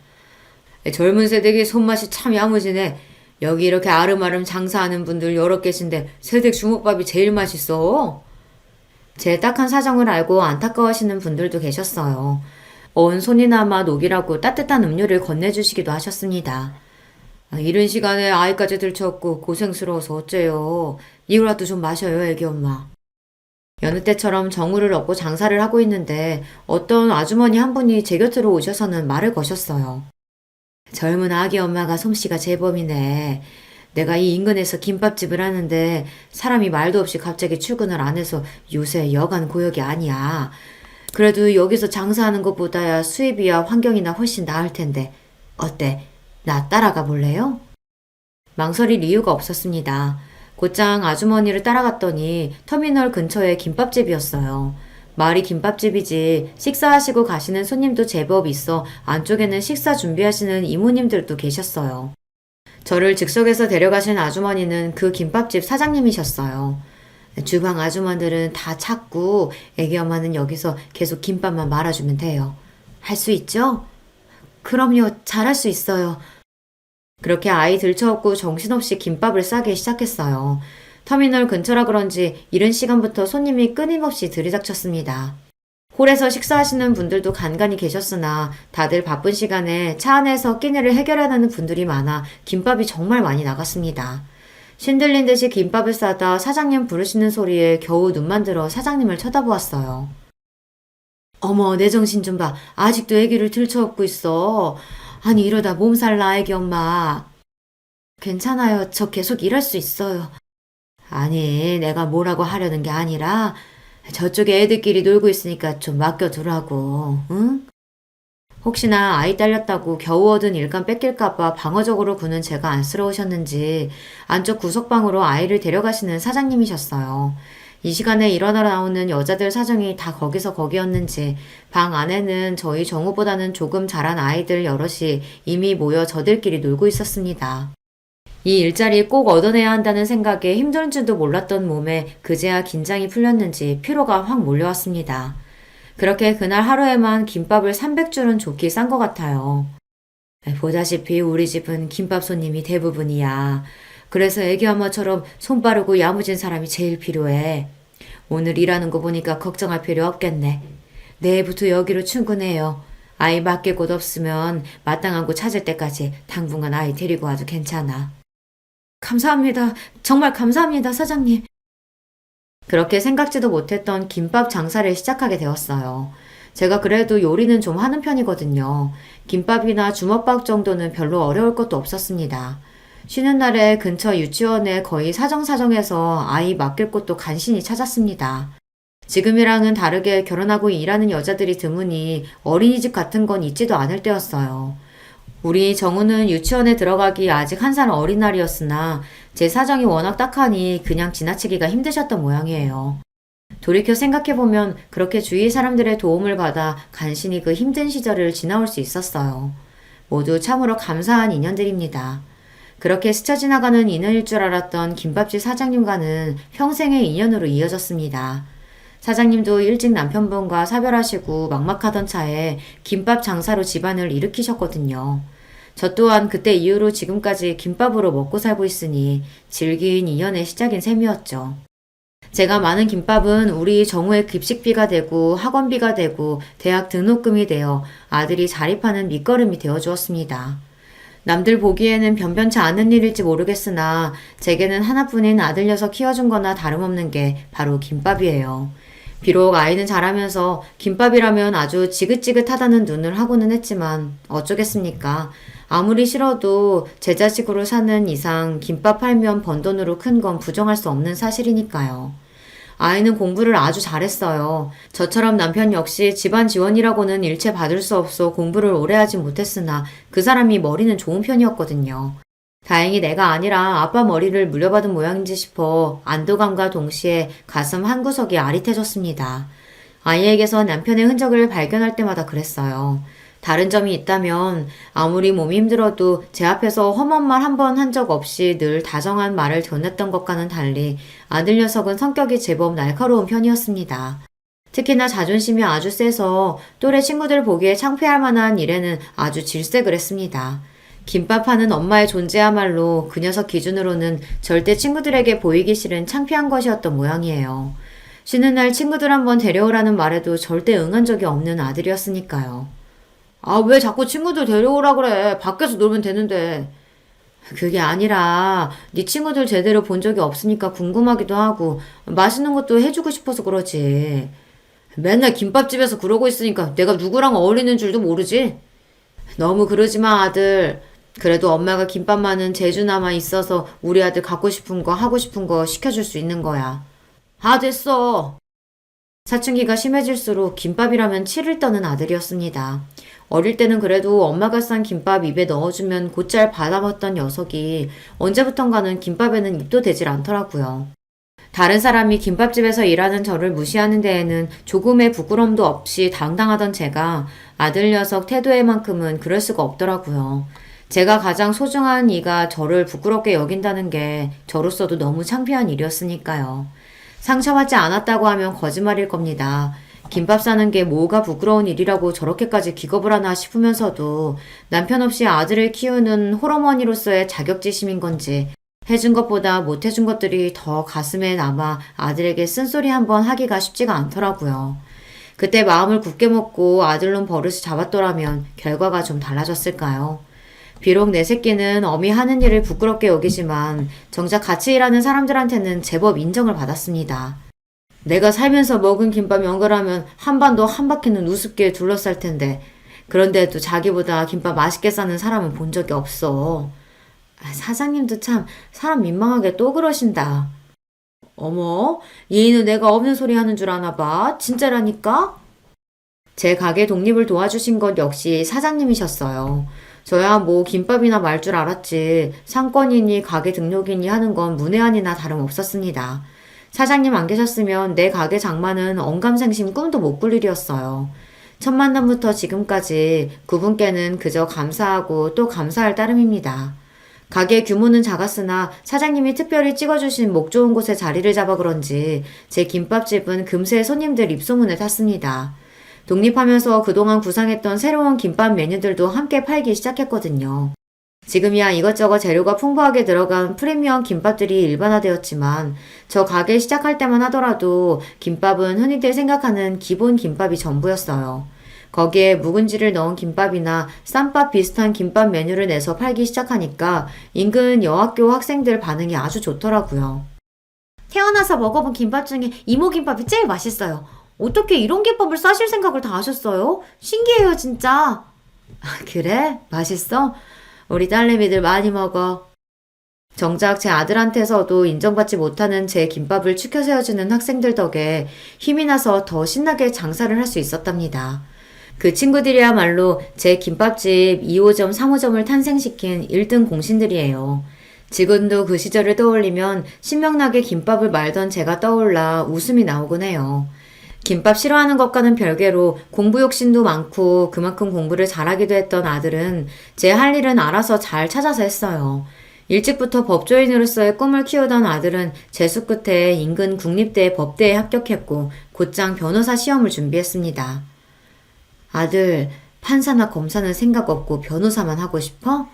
젊은 세대기 손맛이 참 야무지네. 여기 이렇게 아름아름 장사하는 분들 여러 계신데 세댁 주먹밥이 제일 맛있어. 제 딱한 사정을 알고 안타까워하시는 분들도 계셨어요. 언 손이나마 녹이라고 따뜻한 음료를 건네주시기도 하셨습니다. 이른 시간에 아이까지 들쳐업고 고생스러워서 어째요. 이거라도 좀 마셔요, 애기 엄마. 여느 때처럼 정우를 얻고 장사를 하고 있는데 어떤 아주머니 한 분이 제 곁으로 오셔서는 말을 거셨어요. 젊은 아기 엄마가 솜씨가 제법이네. 내가 이 인근에서 김밥집을 하는데 사람이 말도 없이 갑자기 출근을 안 해서 요새 여간 고역이 아니야. 그래도 여기서 장사하는 것보다야 수입이야 환경이나 훨씬 나을 텐데 어때? 나 따라가 볼래요? 망설일 이유가 없었습니다. 곧장 아주머니를 따라갔더니 터미널 근처에 김밥집이었어요. 말이 김밥집이지 식사하시고 가시는 손님도 제법 있어 안쪽에는 식사 준비하시는 이모님들도 계셨어요. 저를 즉석에서 데려가신 아주머니는 그 김밥집 사장님이셨어요. 주방 아주머니들은 다 찾고 애기 엄마는 여기서 계속 김밥만 말아주면 돼요. 할 수 있죠? 그럼요, 잘할 수 있어요. 그렇게 아이 들쳐업고 정신없이 김밥을 싸기 시작했어요. 터미널 근처라 그런지 이른 시간부터 손님이 끊임없이 들이닥쳤습니다. 홀에서 식사하시는 분들도 간간히 계셨으나 다들 바쁜 시간에 차 안에서 끼니를 해결하는 분들이 많아 김밥이 정말 많이 나갔습니다. 신들린 듯이 김밥을 싸다 사장님 부르시는 소리에 겨우 눈만 들어 사장님을 쳐다보았어요. 어머, 내 정신 좀 봐. 아직도 애기를 들쳐업고 있어. 아니 이러다 몸살 나 애기 엄마. 괜찮아요. 저 계속 일할 수 있어요. 아니, 내가 뭐라고 하려는 게 아니라 저쪽에 애들끼리 놀고 있으니까 좀 맡겨두라고, 응? 혹시나 아이 딸렸다고 겨우 얻은 일감 뺏길까봐 방어적으로 구는 제가 안쓰러우셨는지 안쪽 구석방으로 아이를 데려가시는 사장님이셨어요. 이 시간에 일어나 나오는 여자들 사정이 다 거기서 거기였는지 방 안에는 저희 정우보다는 조금 자란 아이들 여럿이 이미 모여 저들끼리 놀고 있었습니다. 이 일자리 꼭 얻어내야 한다는 생각에 힘든 줄도 몰랐던 몸에 그제야 긴장이 풀렸는지 피로가 확 몰려왔습니다. 그렇게 그날 하루에만 김밥을 300줄은 좋게 싼 것 같아요. 보다시피 우리 집은 김밥 손님이 대부분이야. 그래서 애기 엄마처럼 손 빠르고 야무진 사람이 제일 필요해. 오늘 일하는 거 보니까 걱정할 필요 없겠네. 내일부터 여기로 출근해요. 아이 맡길 곳 없으면 마땅한 곳 찾을 때까지 당분간 아이 데리고 와도 괜찮아. 감사합니다. 정말 감사합니다, 사장님. 그렇게 생각지도 못했던 김밥 장사를 시작하게 되었어요. 제가 그래도 요리는 좀 하는 편이거든요. 김밥이나 주먹밥 정도는 별로 어려울 것도 없었습니다. 쉬는 날에 근처 유치원에 거의 사정사정해서 아이 맡길 곳도 간신히 찾았습니다. 지금이랑은 다르게 결혼하고 일하는 여자들이 드무니 어린이집 같은 건 있지도 않을 때였어요. 우리 정우는 유치원에 들어가기 아직 1살 어린 날이었으나 제 사정이 워낙 딱하니 그냥 지나치기가 힘드셨던 모양이에요. 돌이켜 생각해보면 그렇게 주위 사람들의 도움을 받아 간신히 그 힘든 시절을 지나올 수 있었어요. 모두 참으로 감사한 인연들입니다. 그렇게 스쳐 지나가는 인연일 줄 알았던 김밥집 사장님과는 평생의 인연으로 이어졌습니다. 사장님도 일찍 남편분과 사별하시고 막막하던 차에 김밥 장사로 집안을 일으키셨거든요. 저 또한 그때 이후로 지금까지 김밥으로 먹고 살고 있으니 질긴 인연의 시작인 셈이었죠. 제가 많은 김밥은 우리 정우의 급식비가 되고 학원비가 되고 대학 등록금이 되어 아들이 자립하는 밑거름이 되어 주었습니다. 남들 보기에는 변변치 않은 일일지 모르겠으나 제게는 하나뿐인 아들 녀석 키워준 거나 다름없는 게 바로 김밥이에요. 비록 아이는 자라면서 김밥이라면 아주 지긋지긋하다는 눈을 하고는 했지만 어쩌겠습니까? 아무리 싫어도 제 자식으로 사는 이상 김밥 팔면 번 돈으로 큰 건 부정할 수 없는 사실이니까요. 아이는 공부를 아주 잘했어요. 저처럼 남편 역시 집안 지원이라고는 일체 받을 수 없어 공부를 오래 하지 못했으나 그 사람이 머리는 좋은 편이었거든요. 다행히 내가 아니라 아빠 머리를 물려받은 모양인지 싶어 안도감과 동시에 가슴 한구석이 아릿해졌습니다. 아이에게서 남편의 흔적을 발견할 때마다 그랬어요. 다른 점이 있다면 아무리 몸이 힘들어도 제 앞에서 험한 말 한 번 한 적 없이 늘 다정한 말을 전했던 것과는 달리 아들 녀석은 성격이 제법 날카로운 편이었습니다. 특히나 자존심이 아주 세서 또래 친구들 보기에 창피할 만한 일에는 아주 질색을 했습니다. 김밥 하는 엄마의 존재야말로 그 녀석 기준으로는 절대 친구들에게 보이기 싫은 창피한 것이었던 모양이에요. 쉬는 날 친구들 한번 데려오라는 말에도 절대 응한 적이 없는 아들이었으니까요. 아, 왜 자꾸 친구들 데려오라 그래? 밖에서 놀면 되는데. 그게 아니라 네 친구들 제대로 본 적이 없으니까 궁금하기도 하고 맛있는 것도 해주고 싶어서 그러지. 맨날 김밥집에서 그러고 있으니까 내가 누구랑 어울리는 줄도 모르지? 너무 그러지 마, 아들. 그래도 엄마가 김밥만은 재주나마 있어서 우리 아들 갖고 싶은 거 하고 싶은 거 시켜줄 수 있는 거야. 아, 됐어. 사춘기가 심해질수록 김밥이라면 치를 떠는 아들이었습니다. 어릴 때는 그래도 엄마가 싼 김밥 입에 넣어주면 곧잘 받아먹던 녀석이 언제부턴가는 김밥에는 입도 대질 않더라고요. 다른 사람이 김밥집에서 일하는 저를 무시하는 데에는 조금의 부끄러움도 없이 당당하던 제가 아들 녀석 태도에만큼은 그럴 수가 없더라고요. 제가 가장 소중한 이가 저를 부끄럽게 여긴다는 게 저로서도 너무 창피한 일이었으니까요. 상처받지 않았다고 하면 거짓말일 겁니다. 김밥 싸는 게 뭐가 부끄러운 일이라고 저렇게까지 기겁을 하나 싶으면서도 남편 없이 아들을 키우는 홀어머니로서의 자격지심인 건지 해준 것보다 못해준 것들이 더 가슴에 남아 아들에게 쓴소리 한번 하기가 쉽지가 않더라고요. 그때 마음을 굳게 먹고 아들놈 버릇을 잡았더라면 결과가 좀 달라졌을까요? 비록 내 새끼는 어미 하는 일을 부끄럽게 여기지만 정작 같이 일하는 사람들한테는 제법 인정을 받았습니다. 내가 살면서 먹은 김밥 연결하면 한반도 한 바퀴는 우습게 둘러쌀 텐데 그런데도 자기보다 김밥 맛있게 싸는 사람은 본 적이 없어. 사장님도 참 사람 민망하게 또 그러신다. 어머, 얘는 내가 없는 소리 하는 줄 아나 봐. 진짜라니까? 제 가게 독립을 도와주신 것 역시 사장님이셨어요. 저야 뭐 김밥이나 말 줄 알았지 상권이니 가게 등록이니 하는 건 문외한이나 다름없었습니다. 사장님 안 계셨으면 내 가게 장만은 언감생심 꿈도 못 꿀 일이었어요. 첫 만남부터 지금까지 그분께는 그저 감사하고 또 감사할 따름입니다. 가게 규모는 작았으나 사장님이 특별히 찍어주신 목 좋은 곳에 자리를 잡아 그런지 제 김밥집은 금세 손님들 입소문에 탔습니다. 독립하면서 그동안 구상했던 새로운 김밥 메뉴들도 함께 팔기 시작했거든요. 지금이야 이것저것 재료가 풍부하게 들어간 프리미엄 김밥들이 일반화되었지만 저 가게 시작할 때만 하더라도 김밥은 흔히들 생각하는 기본 김밥이 전부였어요. 거기에 묵은지를 넣은 김밥이나 쌈밥 비슷한 김밥 메뉴를 내서 팔기 시작하니까 인근 여학교 학생들 반응이 아주 좋더라고요. 태어나서 먹어본 김밥 중에 이모김밥이 제일 맛있어요. 어떻게 이런 김밥을 싸실 생각을 다 하셨어요? 신기해요, 진짜. 그래? 맛있어? 우리 딸내미들 많이 먹어. 정작 제 아들한테서도 인정받지 못하는 제 김밥을 추켜 세워주는 학생들 덕에 힘이 나서 더 신나게 장사를 할 수 있었답니다. 그 친구들이야말로 제 김밥집 2호점, 3호점을 탄생시킨 1등 공신들이에요. 지금도 그 시절을 떠올리면 신명나게 김밥을 말던 제가 떠올라 웃음이 나오곤 해요. 김밥 싫어하는 것과는 별개로 공부 욕심도 많고 그만큼 공부를 잘하기도 했던 아들은 제 할 일은 알아서 잘 찾아서 했어요. 일찍부터 법조인으로서의 꿈을 키우던 아들은 재수 끝에 인근 국립대 법대에 합격했고 곧장 변호사 시험을 준비했습니다. 아들, 판사나 검사는 생각 없고 변호사만 하고 싶어?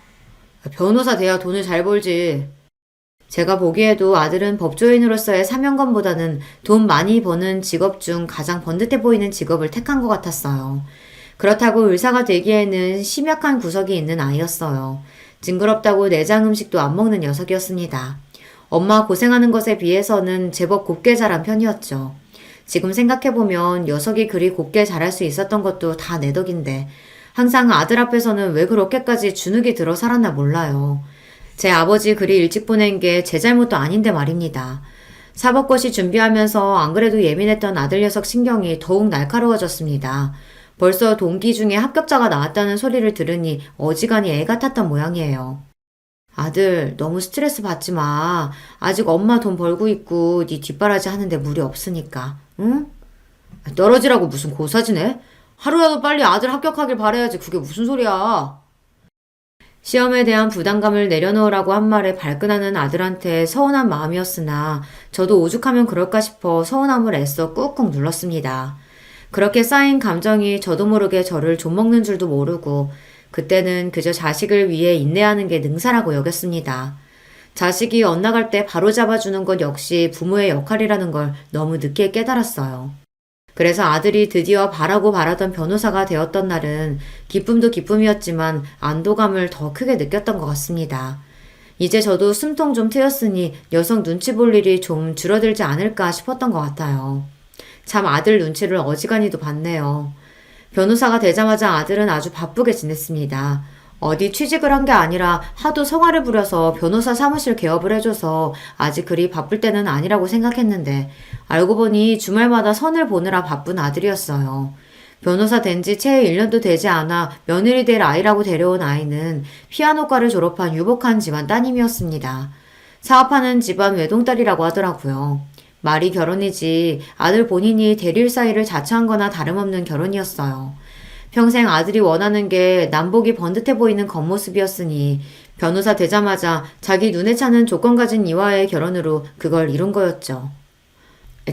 변호사 돼야 돈을 잘 벌지. 제가 보기에도 아들은 법조인으로서의 사명감보다는 돈 많이 버는 직업 중 가장 번듯해 보이는 직업을 택한 것 같았어요. 그렇다고 의사가 되기에는 심약한 구석이 있는 아이였어요. 징그럽다고 내장 음식도 안 먹는 녀석이었습니다. 엄마 고생하는 것에 비해서는 제법 곱게 자란 편이었죠. 지금 생각해보면 녀석이 그리 곱게 자랄 수 있었던 것도 다 내 덕인데 항상 아들 앞에서는 왜 그렇게까지 주눅이 들어 살았나 몰라요. 제 아버지 그리 일찍 보낸 게 제 잘못도 아닌데 말입니다. 사법고시 준비하면서 안 그래도 예민했던 아들 녀석 신경이 더욱 날카로워졌습니다. 벌써 동기 중에 합격자가 나왔다는 소리를 들으니 어지간히 애가 탔던 모양이에요. 아들, 너무 스트레스 받지 마. 아직 엄마 돈 벌고 있고 네 뒷바라지 하는데 무리 없으니까. 응? 떨어지라고 무슨 고사지네? 하루라도 빨리 아들 합격하길 바라야지. 그게 무슨 소리야. 시험에 대한 부담감을 내려놓으라고 한 말에 발끈하는 아들한테 서운한 마음이었으나 저도 오죽하면 그럴까 싶어 서운함을 애써 꾹꾹 눌렀습니다. 그렇게 쌓인 감정이 저도 모르게 저를 좀먹는 줄도 모르고 그때는 그저 자식을 위해 인내하는 게 능사라고 여겼습니다. 자식이 엇나갈 때 바로 잡아주는 것 역시 부모의 역할이라는 걸 너무 늦게 깨달았어요. 그래서 아들이 드디어 바라고 바라던 변호사가 되었던 날은 기쁨도 기쁨이었지만 안도감을 더 크게 느꼈던 것 같습니다. 이제 저도 숨통 좀 트였으니 녀석 눈치 볼 일이 좀 줄어들지 않을까 싶었던 것 같아요. 참 아들 눈치를 어지간히도 봤네요. 변호사가 되자마자 아들은 아주 바쁘게 지냈습니다. 어디 취직을 한 게 아니라 하도 성화를 부려서 변호사 사무실 개업을 해줘서 아직 그리 바쁠 때는 아니라고 생각했는데 알고 보니 주말마다 선을 보느라 바쁜 아들이었어요. 변호사 된 지 채 1년도 되지 않아 며느리 될 아이라고 데려온 아이는 피아노과를 졸업한 유복한 집안 따님이었습니다. 사업하는 집안 외동딸이라고 하더라고요. 말이 결혼이지 아들 본인이 대릴 사이를 자처한 거나 다름없는 결혼이었어요. 평생 아들이 원하는 게 남복이 번듯해 보이는 겉모습이었으니 변호사 되자마자 자기 눈에 차는 조건 가진 이와의 결혼으로 그걸 이룬 거였죠.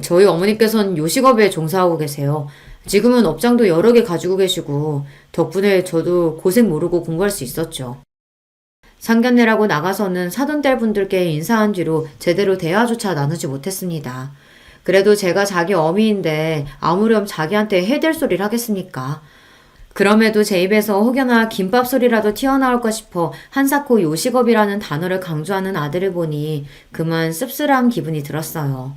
저희 어머니께서는 요식업에 종사하고 계세요. 지금은 업장도 여러 개 가지고 계시고 덕분에 저도 고생 모르고 공부할 수 있었죠. 상견례라고 나가서는 사돈딸 분들께 인사한 뒤로 제대로 대화조차 나누지 못했습니다. 그래도 제가 자기 어미인데 아무렴 자기한테 해댈 소리를 하겠습니까? 그럼에도 제 입에서 혹여나 김밥 소리라도 튀어나올까 싶어 한사코 요식업이라는 단어를 강조하는 아들을 보니 그만 씁쓸한 기분이 들었어요.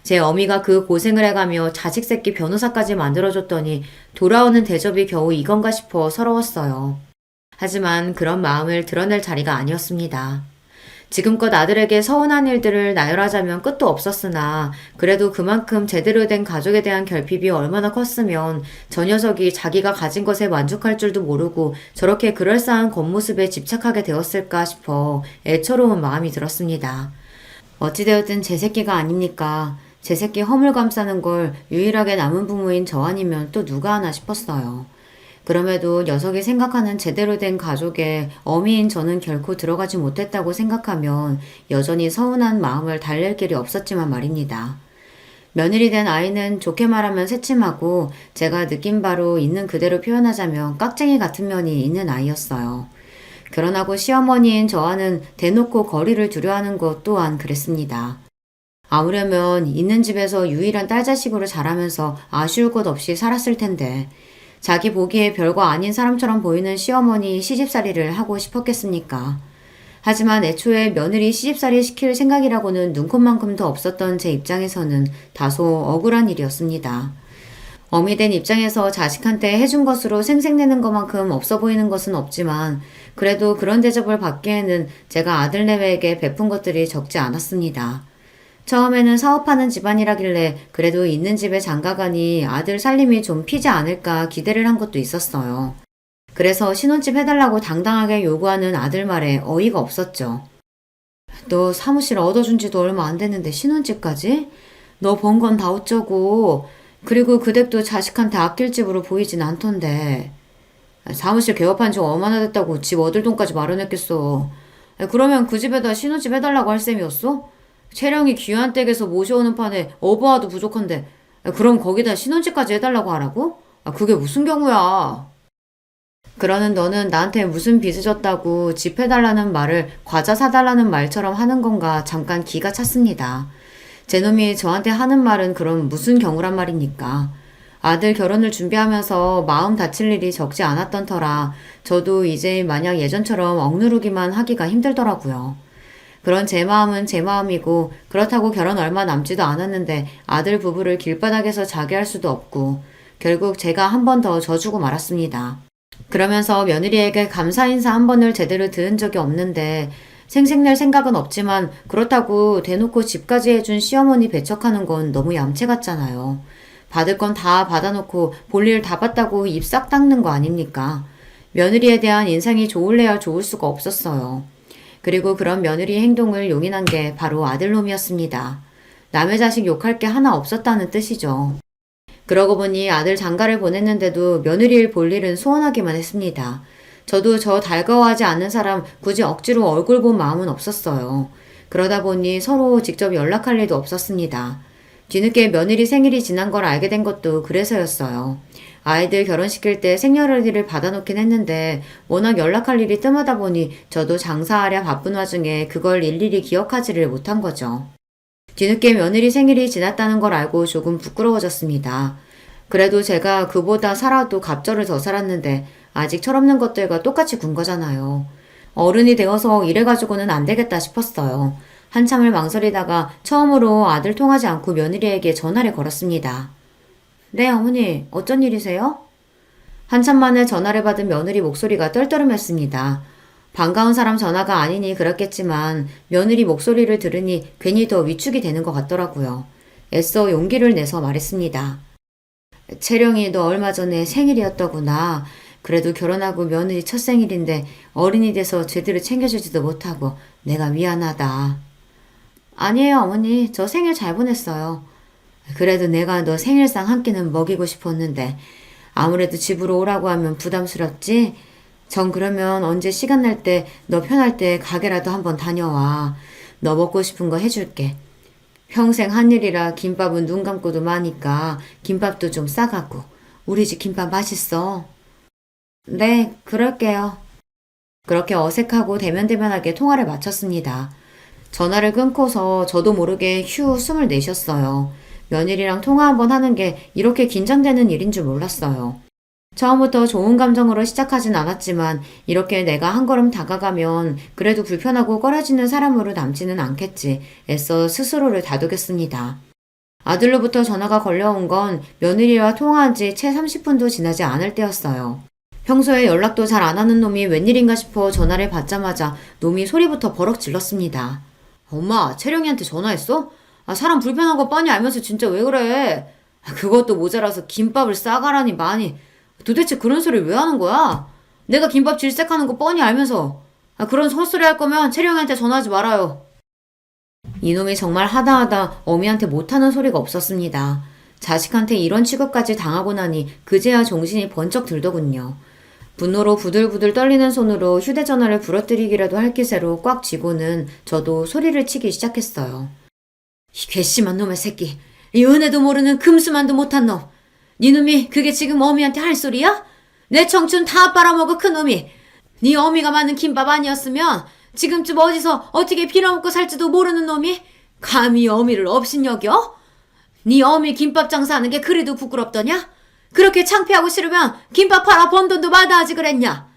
제 어미가 그 고생을 해가며 자식 새끼 변호사까지 만들어줬더니 돌아오는 대접이 겨우 이건가 싶어 서러웠어요. 하지만 그런 마음을 드러낼 자리가 아니었습니다. 지금껏 아들에게 서운한 일들을 나열하자면 끝도 없었으나 그래도 그만큼 제대로 된 가족에 대한 결핍이 얼마나 컸으면 저 녀석이 자기가 가진 것에 만족할 줄도 모르고 저렇게 그럴싸한 겉모습에 집착하게 되었을까 싶어 애처로운 마음이 들었습니다. 어찌되었든 제 새끼가 아닙니까? 제 새끼 허물 감싸는 걸 유일하게 남은 부모인 저 아니면 또 누가 하나 싶었어요. 그럼에도 녀석이 생각하는 제대로 된 가족에 어미인 저는 결코 들어가지 못했다고 생각하면 여전히 서운한 마음을 달랠 길이 없었지만 말입니다. 며느리 된 아이는 좋게 말하면 새침하고 제가 느낀 바로 있는 그대로 표현하자면 깍쟁이 같은 면이 있는 아이였어요. 결혼하고 시어머니인 저와는 대놓고 거리를 두려워하는 것 또한 그랬습니다. 아무려면 있는 집에서 유일한 딸 자식으로 자라면서 아쉬울 것 없이 살았을 텐데 자기 보기에 별거 아닌 사람처럼 보이는 시어머니 시집살이를 하고 싶었겠습니까? 하지만 애초에 며느리 시집살이 시킬 생각이라고는 눈꼽만큼도 없었던 제 입장에서는 다소 억울한 일이었습니다. 어미 된 입장에서 자식한테 해준 것으로 생색내는 것만큼 없어 보이는 것은 없지만 그래도 그런 대접을 받기에는 제가 아들내외에게 베푼 것들이 적지 않았습니다. 처음에는 사업하는 집안이라길래 그래도 있는 집에 장가가니 아들 살림이 좀 피지 않을까 기대를 한 것도 있었어요. 그래서 신혼집 해달라고 당당하게 요구하는 아들 말에 어이가 없었죠. 너 사무실 얻어준 지도 얼마 안 됐는데 신혼집까지? 너 번 건 다 어쩌고. 그리고 그 댁도 자식한테 아낄 집으로 보이진 않던데. 사무실 개업한 지 얼마나 됐다고 집 얻을 돈까지 마련했겠어. 그러면 그 집에다 신혼집 해달라고 할 셈이었어? 채령이 귀한 댁에서 모셔오는 판에 어부와도 부족한데 그럼 거기다 신혼집까지 해달라고 하라고? 그게 무슨 경우야. 그러는 너는 나한테 무슨 빚을 졌다고 집 해달라는 말을 과자 사달라는 말처럼 하는 건가 잠깐 기가 찼습니다. 제 놈이 저한테 하는 말은 그럼 무슨 경우란 말입니까? 아들 결혼을 준비하면서 마음 다칠 일이 적지 않았던 터라 저도 이제 마냥 예전처럼 억누르기만 하기가 힘들더라고요. 그런 제 마음은 제 마음이고 그렇다고 결혼 얼마 남지도 않았는데 아들 부부를 길바닥에서 자게 할 수도 없고 결국 제가 한 번 더 져주고 말았습니다. 그러면서 며느리에게 감사 인사 한 번을 제대로 들은 적이 없는데 생색낼 생각은 없지만 그렇다고 대놓고 집까지 해준 시어머니 배척하는 건 너무 얌체 같잖아요. 받을 건 다 받아놓고 볼일 다 봤다고 입 싹 닦는 거 아닙니까? 며느리에 대한 인상이 좋을래야 좋을 수가 없었어요. 그리고 그런 며느리 행동을 용인한 게 바로 아들놈이었습니다. 남의 자식 욕할 게 하나 없었다는 뜻이죠. 그러고 보니 아들 장가를 보냈는데도 며느리를 볼 일은 소원하기만 했습니다. 저도 저 달가워하지 않는 사람 굳이 억지로 얼굴 본 마음은 없었어요. 그러다 보니 서로 직접 연락할 일도 없었습니다. 뒤늦게 며느리 생일이 지난 걸 알게 된 것도 그래서였어요. 아이들 결혼시킬 때 생년월일을 받아놓긴 했는데 워낙 연락할 일이 뜸하다 보니 저도 장사하랴 바쁜 와중에 그걸 일일이 기억하지를 못한 거죠. 뒤늦게 며느리 생일이 지났다는 걸 알고 조금 부끄러워졌습니다. 그래도 제가 그보다 살아도 갑절을 더 살았는데 아직 철없는 것들과 똑같이 군 거잖아요. 어른이 되어서 이래가지고는 안 되겠다 싶었어요. 한참을 망설이다가 처음으로 아들 통하지 않고 며느리에게 전화를 걸었습니다. 네, 어머니, 어쩐 일이세요? 한참 만에 전화를 받은 며느리 목소리가 떨떠름했습니다. 반가운 사람 전화가 아니니 그렇겠지만 며느리 목소리를 들으니 괜히 더 위축이 되는 것 같더라고요. 애써 용기를 내서 말했습니다. 채령이 너 얼마 전에 생일이었더구나. 그래도 결혼하고 며느리 첫 생일인데 어른이 돼서 제대로 챙겨주지도 못하고 내가 미안하다. 아니에요, 어머니. 저 생일 잘 보냈어요. 그래도 내가 너 생일상 한 끼는 먹이고 싶었는데 아무래도 집으로 오라고 하면 부담스럽지? 전 그러면 언제 시간 날 때 너 편할 때 가게라도 한번 다녀와. 너 먹고 싶은 거 해줄게. 평생 한 일이라 김밥은 눈 감고도 마니까 김밥도 좀 싸가고. 우리 집 김밥 맛있어. 네, 그럴게요. 그렇게 어색하고 대면대면하게 통화를 마쳤습니다. 전화를 끊고서 저도 모르게 휴 숨을 내쉬었어요. 며느리랑 통화 한번 하는 게 이렇게 긴장되는 일인 줄 몰랐어요. 처음부터 좋은 감정으로 시작하진 않았지만 이렇게 내가 한 걸음 다가가면 그래도 불편하고 꺼려지는 사람으로 남지는 않겠지 애써 스스로를 다독였습니다. 아들로부터 전화가 걸려온 건 며느리와 통화한 지 채 30분도 지나지 않을 때였어요. 평소에 연락도 잘 안 하는 놈이 웬일인가 싶어 전화를 받자마자 놈이 소리부터 버럭 질렀습니다. 엄마, 채령이한테 전화했어? 사람 불편한 거 뻔히 알면서 진짜 왜 그래? 그것도 모자라서 김밥을 싸가라니 많이. 도대체 그런 소리를 왜 하는 거야? 내가 김밥 질색하는 거 뻔히 알면서. 그런 헛소리 할 거면 채령이한테 전화하지 말아요. 이놈이 정말 하다하다 어미한테 못하는 소리가 없었습니다. 자식한테 이런 취급까지 당하고 나니 그제야 정신이 번쩍 들더군요. 분노로 부들부들 떨리는 손으로 휴대전화를 부러뜨리기라도 할 기세로 꽉 쥐고는 저도 소리를 치기 시작했어요. 이 괘씸한 놈의 새끼. 이 은혜도 모르는 금수만도 못한 놈. 네 놈이 그게 지금 어미한테 할 소리야? 내 청춘 다 빨아먹어 큰 놈이. 네 어미가 만든 김밥 아니었으면 지금쯤 어디서 어떻게 빌어먹고 살지도 모르는 놈이 감히 어미를 업신여겨? 네 어미 김밥 장사하는 게 그래도 부끄럽더냐? 그렇게 창피하고 싫으면 김밥 팔아 번 돈도 마다하지 그랬냐?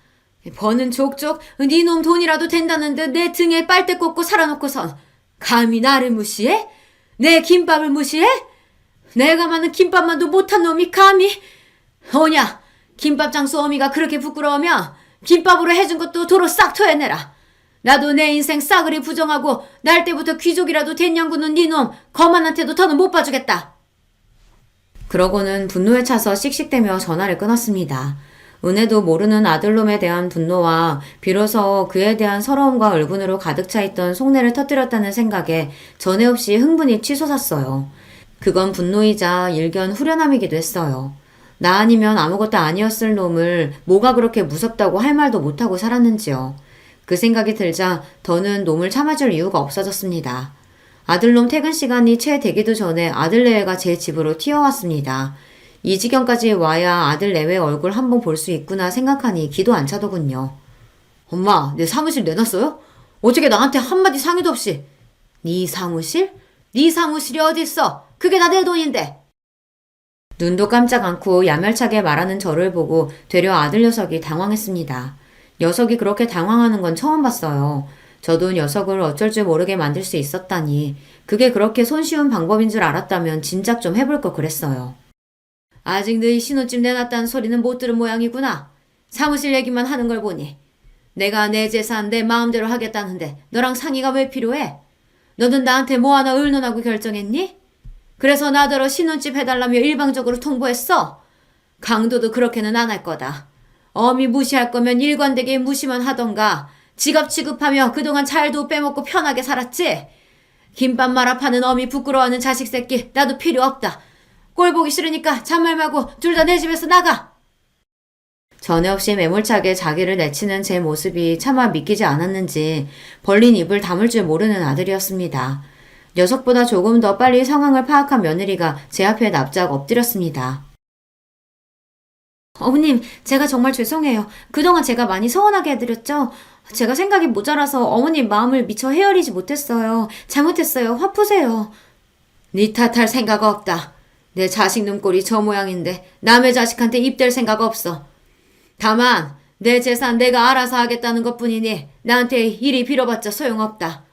버는 족족 네 놈 돈이라도 된다는 듯 내 등에 빨대 꽂고 살아놓고선 감히 나를 무시해? 내 김밥을 무시해? 내가 만든 김밥만도 못한 놈이 감히? 오냐, 김밥 장수 어미가 그렇게 부끄러우면 김밥으로 해준 것도 도로 싹 토해내라. 나도 내 인생 싸그리 부정하고 날 때부터 귀족이라도 된 년구는 니놈 거만한테도 더는 못 봐주겠다. 그러고는 분노에 차서 씩씩대며 전화를 끊었습니다. 은혜도 모르는 아들놈에 대한 분노와 비로소 그에 대한 서러움과 울분으로 가득 차 있던 속내를 터뜨렸다는 생각에 전에 없이 흥분이 치솟았어요. 그건 분노이자 일견 후련함이기도 했어요. 나 아니면 아무것도 아니었을 놈을 뭐가 그렇게 무섭다고 할 말도 못하고 살았는지요. 그 생각이 들자 더는 놈을 참아줄 이유가 없어졌습니다. 아들놈 퇴근 시간이 채 되기도 전에 아들 내외가 제 집으로 튀어왔습니다. 이 지경까지 와야 아들 내외 얼굴 한번 볼 수 있구나 생각하니 기도 안 차더군요. 엄마, 내 사무실 내놨어요? 어떻게 나한테 한마디 상의도 없이. 네 사무실? 네 사무실이 어딨어? 그게 다 내 돈인데. 눈도 깜짝 않고 야멸차게 말하는 저를 보고 되려 아들 녀석이 당황했습니다. 녀석이 그렇게 당황하는 건 처음 봤어요. 저도 녀석을 어쩔 줄 모르게 만들 수 있었다니 그게 그렇게 손쉬운 방법인 줄 알았다면 진작 좀 해볼 걸 그랬어요. 아직 너희 신혼집 내놨다는 소리는 못 들은 모양이구나. 사무실 얘기만 하는 걸 보니. 내가 내 재산 내 마음대로 하겠다는데 너랑 상의가 왜 필요해? 너는 나한테 뭐 하나 의논하고 결정했니? 그래서 나더러 신혼집 해달라며 일방적으로 통보했어? 강도도 그렇게는 안 할 거다. 어미 무시할 거면 일관되게 무시만 하던가 지갑 취급하며 그동안 잘도 빼먹고 편하게 살았지? 김밥 말아 파는 어미 부끄러워하는 자식 새끼 나도 필요 없다. 꼴 보기 싫으니까 잔말 말고 둘 다 내 집에서 나가. 전에 없이 매몰차게 자기를 내치는 제 모습이 차마 믿기지 않았는지 벌린 입을 다물 줄 모르는 아들이었습니다. 녀석보다 조금 더 빨리 상황을 파악한 며느리가 제 앞에 납작 엎드렸습니다. 어머님, 제가 정말 죄송해요. 그동안 제가 많이 서운하게 해드렸죠? 제가 생각이 모자라서 어머님 마음을 미처 헤아리지 못했어요. 잘못했어요. 화 푸세요. 네 탓할 생각 없다. 내 자식 눈꼴이 저 모양인데 남의 자식한테 입댈 생각 없어. 다만 내 재산 내가 알아서 하겠다는 것뿐이니 나한테 이리 빌어봤자 소용없다.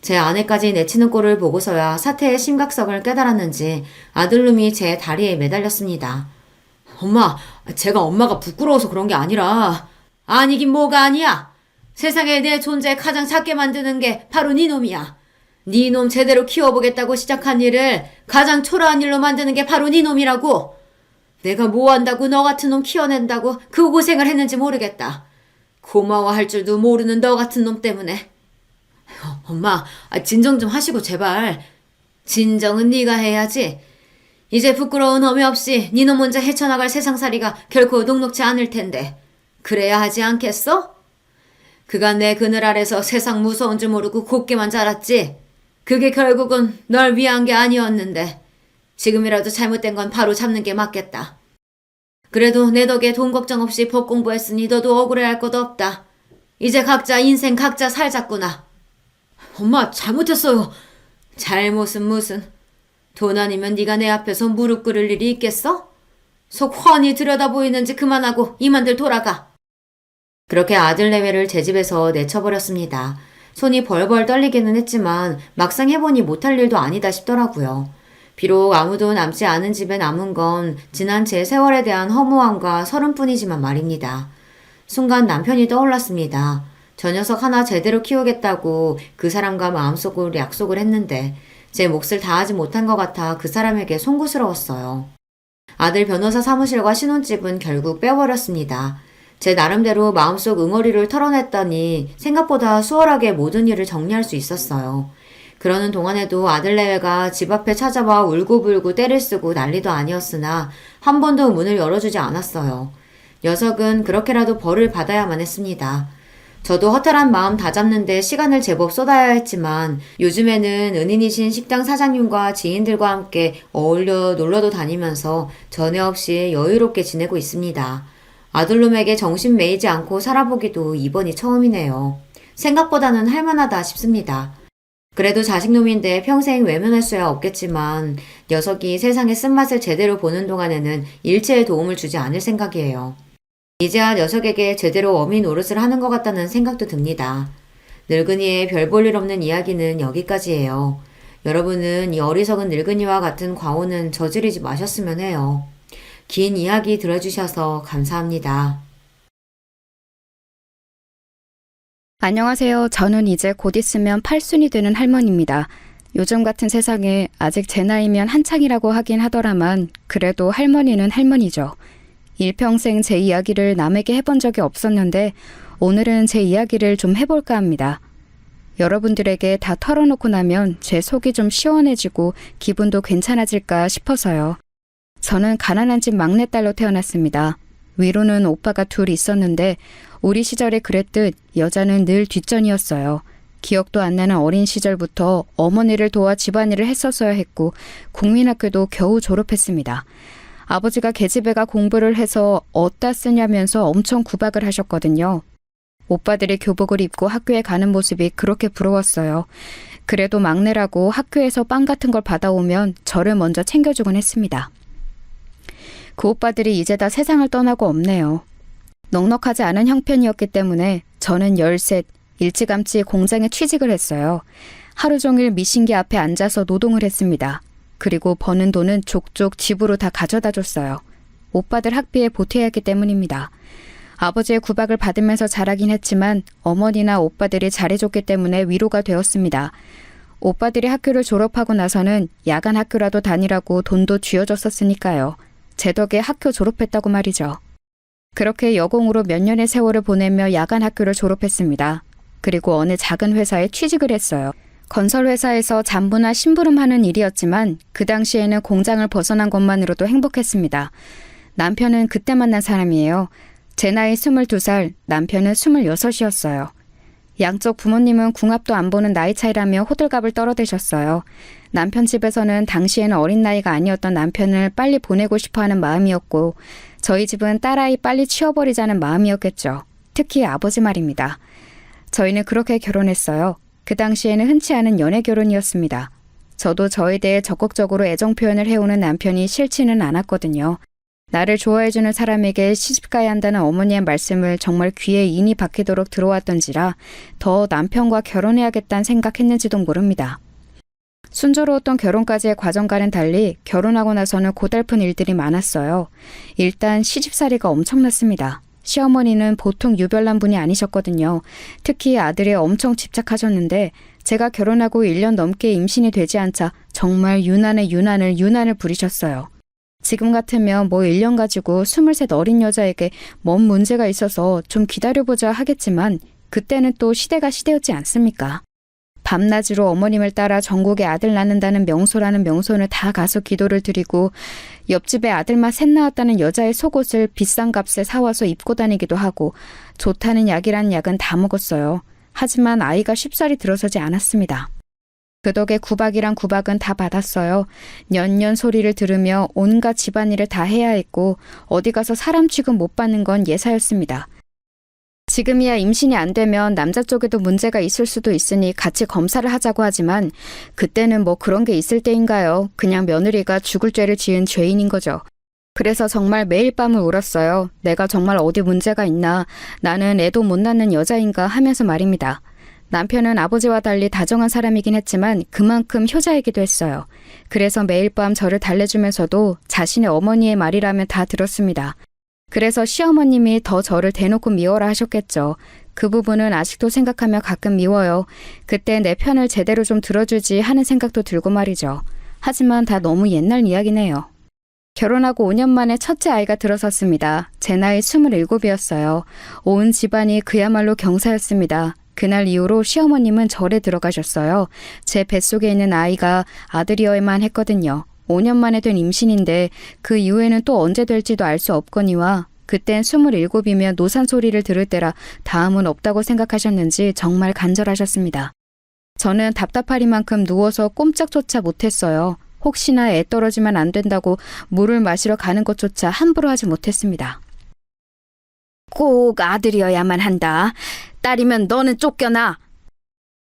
제 아내까지 내치는 꼴을 보고서야 사태의 심각성을 깨달았는지 아들놈이 제 다리에 매달렸습니다. 엄마, 제가 엄마가 부끄러워서 그런 게 아니라. 아니긴 뭐가 아니야. 세상에 내 존재 가장 작게 만드는 게 바로 네 놈이야. 네 놈 제대로 키워보겠다고 시작한 일을 가장 초라한 일로 만드는 게 바로 네 놈이라고. 내가 뭐 한다고 너 같은 놈 키워낸다고 그 고생을 했는지 모르겠다. 고마워할 줄도 모르는 너 같은 놈 때문에. 엄마, 진정 좀 하시고 제발. 진정은 네가 해야지. 이제 부끄러운 어미 없이 니놈 혼자 헤쳐나갈 세상살이가 결코 녹록지 않을 텐데 그래야 하지 않겠어? 그간 내 그늘 아래서 세상 무서운 줄 모르고 곱게만 자랐지. 그게 결국은 널 위한 게 아니었는데 지금이라도 잘못된 건 바로 잡는 게 맞겠다. 그래도 내 덕에 돈 걱정 없이 법 공부했으니 너도 억울해할 것도 없다. 이제 각자 인생 각자 살자꾸나. 엄마, 잘못했어요. 잘못은 무슨. 돈 아니면 네가 내 앞에서 무릎 꿇을 일이 있겠어? 속 훤히 들여다보이는지 그만하고 이만들 돌아가. 그렇게 아들 내외를 제 집에서 내쳐버렸습니다. 손이 벌벌 떨리기는 했지만 막상 해보니 못할 일도 아니다 싶더라고요. 비록 아무도 남지 않은 집에 남은 건 지난 제 세월에 대한 허무함과 서름뿐이지만 말입니다. 순간 남편이 떠올랐습니다. 저 녀석 하나 제대로 키우겠다고 그 사람과 마음속으로 약속을 했는데 제 몫을 다하지 못한 것 같아 그 사람에게 송구스러웠어요. 아들 변호사 사무실과 신혼집은 결국 빼버렸습니다. 제 나름대로 마음속 응어리를 털어냈더니 생각보다 수월하게 모든 일을 정리할 수 있었어요. 그러는 동안에도 아들 내외가 집 앞에 찾아와 울고불고 때를 쓰고 난리도 아니었으나 한 번도 문을 열어주지 않았어요. 녀석은 그렇게라도 벌을 받아야만 했습니다. 저도 허탈한 마음 다잡는데 시간을 제법 쏟아야 했지만 요즘에는 은인이신 식당 사장님과 지인들과 함께 어울려 놀러도 다니면서 전에 없이 여유롭게 지내고 있습니다. 아들놈에게 정신 매이지 않고 살아보기도 이번이 처음이네요. 생각보다는 할만하다 싶습니다. 그래도 자식놈인데 평생 외면할 수야 없겠지만 녀석이 세상의 쓴맛을 제대로 보는 동안에는 일체의 도움을 주지 않을 생각이에요. 이제야 녀석에게 제대로 어미 노릇을 하는 것 같다는 생각도 듭니다. 늙은이의 별 볼 일 없는 이야기는 여기까지예요. 여러분은 이 어리석은 늙은이와 같은 과오는 저지르지 마셨으면 해요. 긴 이야기 들어주셔서 감사합니다. 안녕하세요. 저는 이제 곧 있으면 8순이 되는 할머니입니다. 요즘 같은 세상에 아직 제 나이면 한창이라고 하긴 하더라만 그래도 할머니는 할머니죠. 일평생 제 이야기를 남에게 해본 적이 없었는데 오늘은 제 이야기를 좀 해볼까 합니다. 여러분들에게 다 털어놓고 나면 제 속이 좀 시원해지고 기분도 괜찮아질까 싶어서요. 저는 가난한 집 막내딸로 태어났습니다. 위로는 오빠가 둘 있었는데 우리 시절에 그랬듯 여자는 늘 뒷전이었어요. 기억도 안 나는 어린 시절부터 어머니를 도와 집안일을 했었어야 했고 국민학교도 겨우 졸업했습니다. 아버지가 계집애가 공부를 해서 어디다 쓰냐면서 엄청 구박을 하셨거든요. 오빠들이 교복을 입고 학교에 가는 모습이 그렇게 부러웠어요. 그래도 막내라고 학교에서 빵 같은 걸 받아오면 저를 먼저 챙겨주곤 했습니다. 그 오빠들이 이제 다 세상을 떠나고 없네요. 넉넉하지 않은 형편이었기 때문에 저는 13, 일찌감치 공장에 취직을 했어요. 하루 종일 미신기 앞에 앉아서 노동을 했습니다. 그리고 버는 돈은 족족 집으로 다 가져다 줬어요. 오빠들 학비에 보태야 했기 때문입니다. 아버지의 구박을 받으면서 자라긴 했지만 어머니나 오빠들이 잘해줬기 때문에 위로가 되었습니다. 오빠들이 학교를 졸업하고 나서는 야간 학교라도 다니라고 돈도 쥐어줬었으니까요. 제 덕에 학교 졸업했다고 말이죠. 그렇게 여공으로 몇 년의 세월을 보내며 야간 학교를 졸업했습니다. 그리고 어느 작은 회사에 취직을 했어요. 건설회사에서 잠부나 심부름하는 일이었지만 그 당시에는 공장을 벗어난 것만으로도 행복했습니다. 남편은 그때 만난 사람이에요. 제 나이 22살, 남편은 26이었어요. 양쪽 부모님은 궁합도 안 보는 나이 차이라며 호들갑을 떨어대셨어요. 남편 집에서는 당시에는 어린 나이가 아니었던 남편을 빨리 보내고 싶어하는 마음이었고 저희 집은 딸아이 빨리 치워버리자는 마음이었겠죠. 특히 아버지 말입니다. 저희는 그렇게 결혼했어요. 그 당시에는 흔치 않은 연애 결혼이었습니다. 저도 저에 대해 적극적으로 애정 표현을 해오는 남편이 싫지는 않았거든요. 나를 좋아해주는 사람에게 시집가야 한다는 어머니의 말씀을 정말 귀에 인이 박히도록 들어왔던지라 더 남편과 결혼해야겠다는 생각했는지도 모릅니다. 순조로웠던 결혼까지의 과정과는 달리 결혼하고 나서는 고달픈 일들이 많았어요. 일단 시집살이가 엄청났습니다. 시어머니는 보통 유별난 분이 아니셨거든요. 특히 아들에 엄청 집착하셨는데 제가 결혼하고 1년 넘게 임신이 되지 않자 정말 유난을 부리셨어요. 지금 같으면 뭐 1년 가지고 23 어린 여자에게 뭔 문제가 있어서 좀 기다려보자 하겠지만 그때는 또 시대가 시대였지 않습니까? 밤낮으로 어머님을 따라 전국에 아들 낳는다는 명소라는 명소는 다 가서 기도를 드리고 옆집에 아들만 셋 낳았다는 여자의 속옷을 비싼 값에 사와서 입고 다니기도 하고 좋다는 약이란 약은 다 먹었어요. 하지만 아이가 쉽사리 들어서지 않았습니다. 그 덕에 구박이란 구박은 다 받았어요. 년년 소리를 들으며 온갖 집안일을 다 해야 했고 어디 가서 사람 취급 못 받는 건 예사였습니다. 지금이야 임신이 안 되면 남자 쪽에도 문제가 있을 수도 있으니 같이 검사를 하자고 하지만 그때는 뭐 그런 게 있을 때인가요? 그냥 며느리가 죽을 죄를 지은 죄인인 거죠. 그래서 정말 매일 밤을 울었어요. 내가 정말 어디 문제가 있나? 나는 애도 못 낳는 여자인가? 하면서 말입니다. 남편은 아버지와 달리 다정한 사람이긴 했지만 그만큼 효자이기도 했어요. 그래서 매일 밤 저를 달래주면서도 자신의 어머니의 말이라면 다 들었습니다. 그래서 시어머님이 더 저를 대놓고 미워라 하셨겠죠. 그 부분은 아직도 생각하며 가끔 미워요. 그때 내 편을 제대로 좀 들어주지 하는 생각도 들고 말이죠. 하지만 다 너무 옛날 이야기네요. 결혼하고 5년 만에 첫째 아이가 들어섰습니다. 제 나이 27이었어요. 온 집안이 그야말로 경사였습니다. 그날 이후로 시어머님은 절에 들어가셨어요. 제 뱃속에 있는 아이가 아들이어야만 했거든요. 5년 만에 된 임신인데 그 이후에는 또 언제 될지도 알 수 없거니와 그땐 27이면 노산 소리를 들을 때라 다음은 없다고 생각하셨는지 정말 간절하셨습니다. 저는 답답하리만큼 누워서 꼼짝조차 못했어요. 혹시나 애 떨어지면 안 된다고 물을 마시러 가는 것조차 함부로 하지 못했습니다. 꼭 아들이어야만 한다. 딸이면 너는 쫓겨나.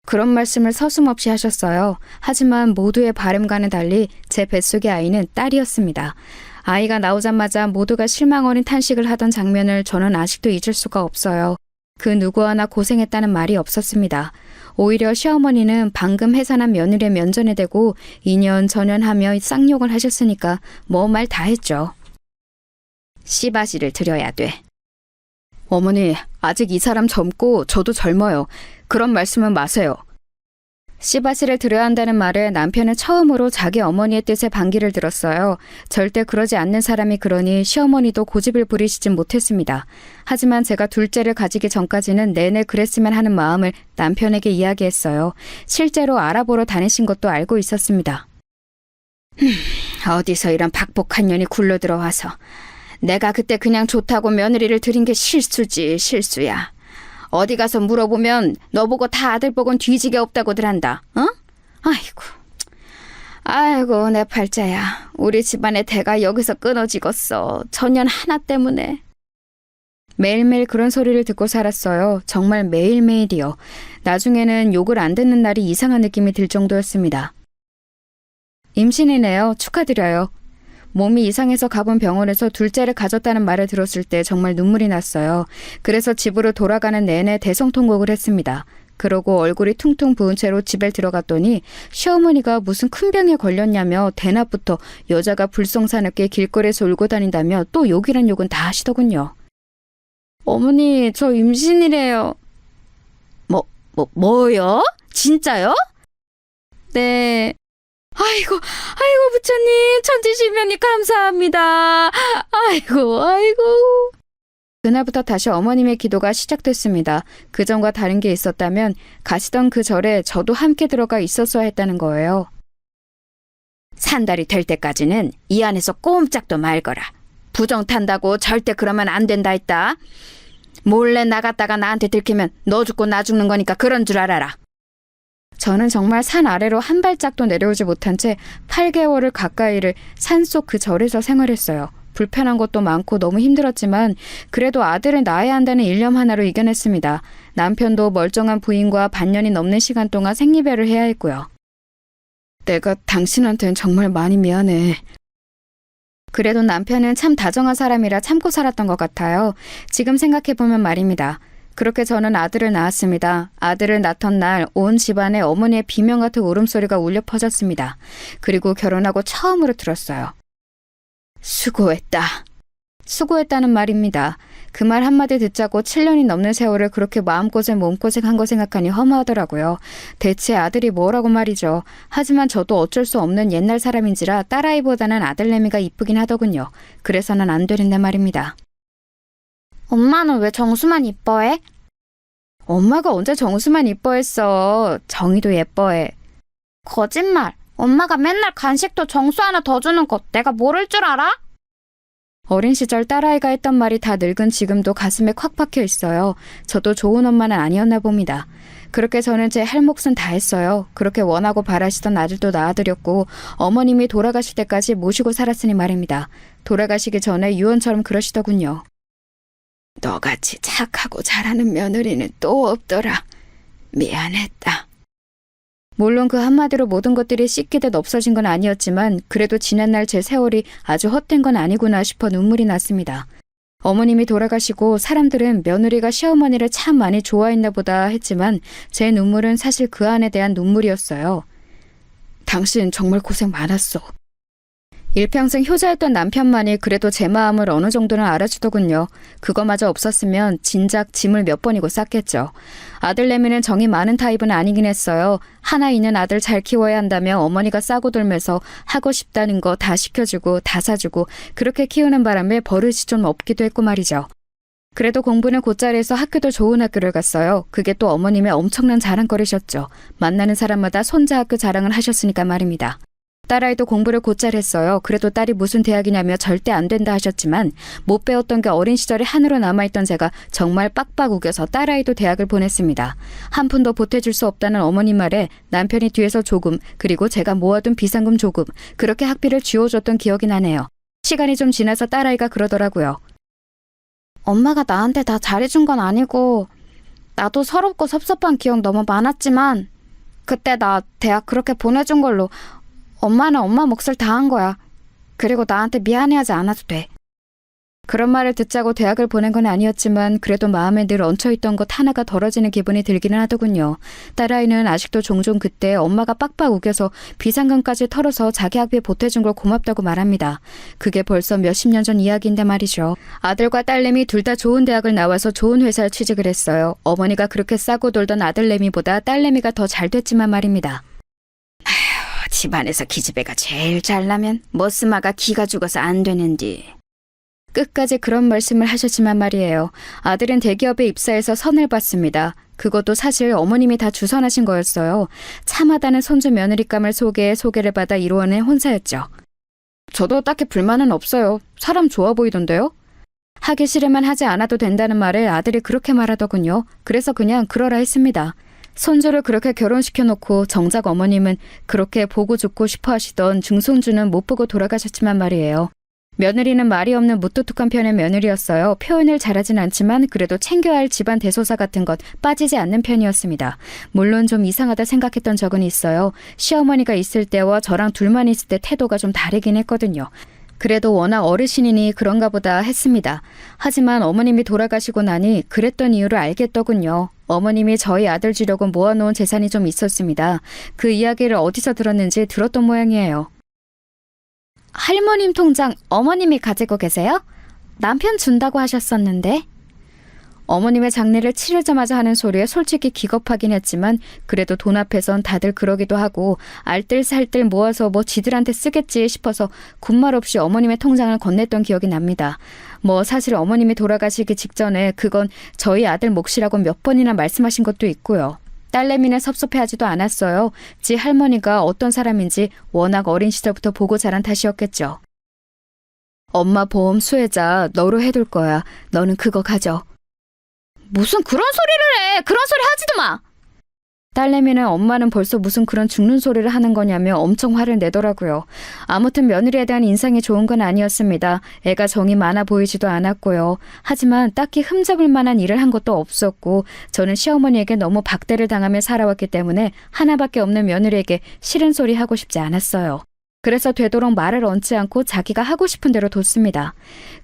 그런 말씀을 서슴없이 하셨어요. 하지만 모두의 바람과는 달리 제 뱃속의 아이는 딸이었습니다. 아이가 나오자마자 모두가 실망 어린 탄식을 하던 장면을 저는 아직도 잊을 수가 없어요. 그 누구 하나 고생했다는 말이 없었습니다. 오히려 시어머니는 방금 해산한 며느리의 면전에 대고 이년저년하며 쌍욕을 하셨으니까 뭐 말 다 했죠. 씨바지를 드려야 돼. 어머니, 아직 이 사람 젊고 저도 젊어요. 그런 말씀은 마세요. 씨바지를 드려야 한다는 말에 남편은 처음으로 자기 어머니의 뜻에 반기를 들었어요. 절대 그러지 않는 사람이 그러니 시어머니도 고집을 부리시진 못했습니다. 하지만 제가 둘째를 가지기 전까지는 내내 그랬으면 하는 마음을 남편에게 이야기했어요. 실제로 알아보러 다니신 것도 알고 있었습니다. 어디서 이런 박복한 년이 굴러들어와서 내가 그때 그냥 좋다고 며느리를 들인 게 실수지, 실수야. 어디 가서 물어보면 너보고 다 아들복은 뒤지게 없다고들 한다. 어? 아이고 내 팔자야. 우리 집안의 대가 여기서 끊어지겠어. 전년 하나 때문에. 매일매일 그런 소리를 듣고 살았어요. 정말 매일매일이요. 나중에는 욕을 안 듣는 날이 이상한 느낌이 들 정도였습니다. 임신이네요. 축하드려요. 몸이 이상해서 가본 병원에서 둘째를 가졌다는 말을 들었을 때 정말 눈물이 났어요. 그래서 집으로 돌아가는 내내 대성통곡을 했습니다. 그러고 얼굴이 퉁퉁 부은 채로 집에 들어갔더니 시어머니가 무슨 큰 병에 걸렸냐며 대낮부터 여자가 불성사납게 길거리에서 울고 다닌다며 또 욕이란 욕은 다 하시더군요. 어머니, 저 임신이래요. 뭐요? 진짜요? 네. 아이고 부처님 천지시면이 감사합니다. 아이고. 그날부터 다시 어머님의 기도가 시작됐습니다. 그전과 다른 게 있었다면 가시던 그 절에 저도 함께 들어가 있었어야 했다는 거예요. 산달이 될 때까지는 이 안에서 꼼짝도 말거라. 부정 탄다고 절대 그러면 안 된다 했다. 몰래 나갔다가 나한테 들키면 너 죽고 나 죽는 거니까 그런 줄 알아라. 저는 정말 산 아래로 한 발짝도 내려오지 못한 채 8개월을 가까이를 산속 그 절에서 생활했어요. 불편한 것도 많고 너무 힘들었지만 그래도 아들을 낳아야 한다는 일념 하나로 이겨냈습니다. 남편도 멀쩡한 부인과 반년이 넘는 시간 동안 생리배를 해야 했고요. 내가 당신한테는 정말 많이 미안해. 그래도 남편은 참 다정한 사람이라 참고 살았던 것 같아요. 지금 생각해보면 말입니다. 그렇게 저는 아들을 낳았습니다. 아들을 낳던 날 온 집안에 어머니의 비명 같은 울음소리가 울려 퍼졌습니다. 그리고 결혼하고 처음으로 들었어요. 수고했다. 수고했다는 말입니다. 그 말 한마디 듣자고 7년이 넘는 세월을 그렇게 마음고생 몸고생한 거 생각하니 허무하더라고요. 대체 아들이 뭐라고 말이죠. 하지만 저도 어쩔 수 없는 옛날 사람인지라 딸아이보다는 아들내미가 이쁘긴 하더군요. 그래서는 안 되는데 말입니다. 엄마는 왜 정수만 이뻐해? 엄마가 언제 정수만 이뻐했어. 정이도 예뻐해. 거짓말. 엄마가 맨날 간식도 정수 하나 더 주는 거 내가 모를 줄 알아? 어린 시절 딸아이가 했던 말이 다 늙은 지금도 가슴에 콱 박혀 있어요. 저도 좋은 엄마는 아니었나 봅니다. 그렇게 저는 제 할 몫은 다 했어요. 그렇게 원하고 바라시던 아들도 낳아드렸고 어머님이 돌아가실 때까지 모시고 살았으니 말입니다. 돌아가시기 전에 유언처럼 그러시더군요. 너같이 착하고 잘하는 며느리는 또 없더라. 미안했다. 물론 그 한마디로 모든 것들이 씻기듯 없어진 건 아니었지만 그래도 지난날 제 세월이 아주 헛된 건 아니구나 싶어 눈물이 났습니다. 어머님이 돌아가시고 사람들은 며느리가 시어머니를 참 많이 좋아했나 보다 했지만 제 눈물은 사실 그 안에 대한 눈물이었어요. 당신 정말 고생 많았어. 일평생 효자였던 남편만이 그래도 제 마음을 어느 정도는 알아주더군요. 그거마저 없었으면 진작 짐을 몇 번이고 쌌겠죠. 아들내미는 정이 많은 타입은 아니긴 했어요. 하나 있는 아들 잘 키워야 한다며 어머니가 싸고 돌면서 하고 싶다는 거 다 시켜주고 다 사주고 그렇게 키우는 바람에 버릇이 좀 없기도 했고 말이죠. 그래도 공부는 곧잘 해서 학교도 좋은 학교를 갔어요. 그게 또 어머님의 엄청난 자랑거리셨죠. 만나는 사람마다 손자 학교 자랑을 하셨으니까 말입니다. 딸아이도 공부를 곧잘 했어요. 그래도 딸이 무슨 대학이냐며 절대 안 된다 하셨지만 못 배웠던 게 어린 시절에 한으로 남아있던 제가 정말 빡빡 우겨서 딸아이도 대학을 보냈습니다. 한 푼도 보태줄 수 없다는 어머님 말에 남편이 뒤에서 조금 그리고 제가 모아둔 비상금 조금 그렇게 학비를 쥐어줬던 기억이 나네요. 시간이 좀 지나서 딸아이가 그러더라고요. 엄마가 나한테 다 잘해준 건 아니고 나도 서럽고 섭섭한 기억 너무 많았지만 그때 나 대학 그렇게 보내준 걸로 엄마는 엄마 몫을 다 한 거야. 그리고 나한테 미안해하지 않아도 돼. 그런 말을 듣자고 대학을 보낸 건 아니었지만 그래도 마음에 늘 얹혀있던 것 하나가 덜어지는 기분이 들기는 하더군요. 딸아이는 아직도 종종 그때 엄마가 빡빡 우겨서 비상금까지 털어서 자기 학비에 보태준 걸 고맙다고 말합니다. 그게 벌써 몇십 년 전 이야기인데 말이죠. 아들과 딸내미 둘 다 좋은 대학을 나와서 좋은 회사에 취직을 했어요. 어머니가 그렇게 싸고 돌던 아들내미보다 딸내미가 더 잘 됐지만 말입니다. 집안에서 기집애가 제일 잘나면 머스마가 기가 죽어서 안 되는디. 끝까지 그런 말씀을 하셨지만 말이에요. 아들은 대기업에 입사해서 선을 받습니다. 그것도 사실 어머님이 다 주선하신 거였어요. 참하다는 손주 며느리감을 속에 소개를 받아 이루어낸 혼사였죠. 저도 딱히 불만은 없어요. 사람 좋아 보이던데요? 하기 싫으면 하지 않아도 된다는 말을 아들이 그렇게 말하더군요. 그래서 그냥 그러라 했습니다. 손주를 그렇게 결혼시켜놓고 정작 어머님은 그렇게 보고 죽고 싶어 하시던 중손주는 못 보고 돌아가셨지만 말이에요. 며느리는 말이 없는 무뚝뚝한 편의 며느리였어요. 표현을 잘하진 않지만 그래도 챙겨야 할 집안 대소사 같은 것 빠지지 않는 편이었습니다. 물론 좀 이상하다 생각했던 적은 있어요. 시어머니가 있을 때와 저랑 둘만 있을 때 태도가 좀 다르긴 했거든요. 그래도 워낙 어르신이니 그런가 보다 했습니다. 하지만 어머님이 돌아가시고 나니 그랬던 이유를 알겠더군요. 어머님이 저희 아들 주려고 모아놓은 재산이 좀 있었습니다. 그 이야기를 어디서 들었는지 들었던 모양이에요. 할머님 통장 어머님이 가지고 계세요? 남편 준다고 하셨었는데. 어머님의 장례를 치르자마자 하는 소리에 솔직히 기겁하긴 했지만 그래도 돈 앞에선 다들 그러기도 하고 알뜰살뜰 모아서 뭐 지들한테 쓰겠지 싶어서 군말 없이 어머님의 통장을 건넸던 기억이 납니다. 뭐 사실 어머님이 돌아가시기 직전에 그건 저희 아들 몫이라고 몇 번이나 말씀하신 것도 있고요. 딸내미는 섭섭해하지도 않았어요. 지 할머니가 어떤 사람인지 워낙 어린 시절부터 보고 자란 탓이었겠죠. 엄마 보험 수혜자 너로 해둘 거야. 너는 그거 가져. 무슨 그런 소리를 해. 그런 소리 하지도 마. 딸내미는 엄마는 벌써 무슨 그런 죽는 소리를 하는 거냐며 엄청 화를 내더라고요. 아무튼 며느리에 대한 인상이 좋은 건 아니었습니다. 애가 정이 많아 보이지도 않았고요. 하지만 딱히 흠잡을 만한 일을 한 것도 없었고 저는 시어머니에게 너무 박대를 당하며 살아왔기 때문에 하나밖에 없는 며느리에게 싫은 소리 하고 싶지 않았어요. 그래서 되도록 말을 얹지 않고 자기가 하고 싶은 대로 뒀습니다.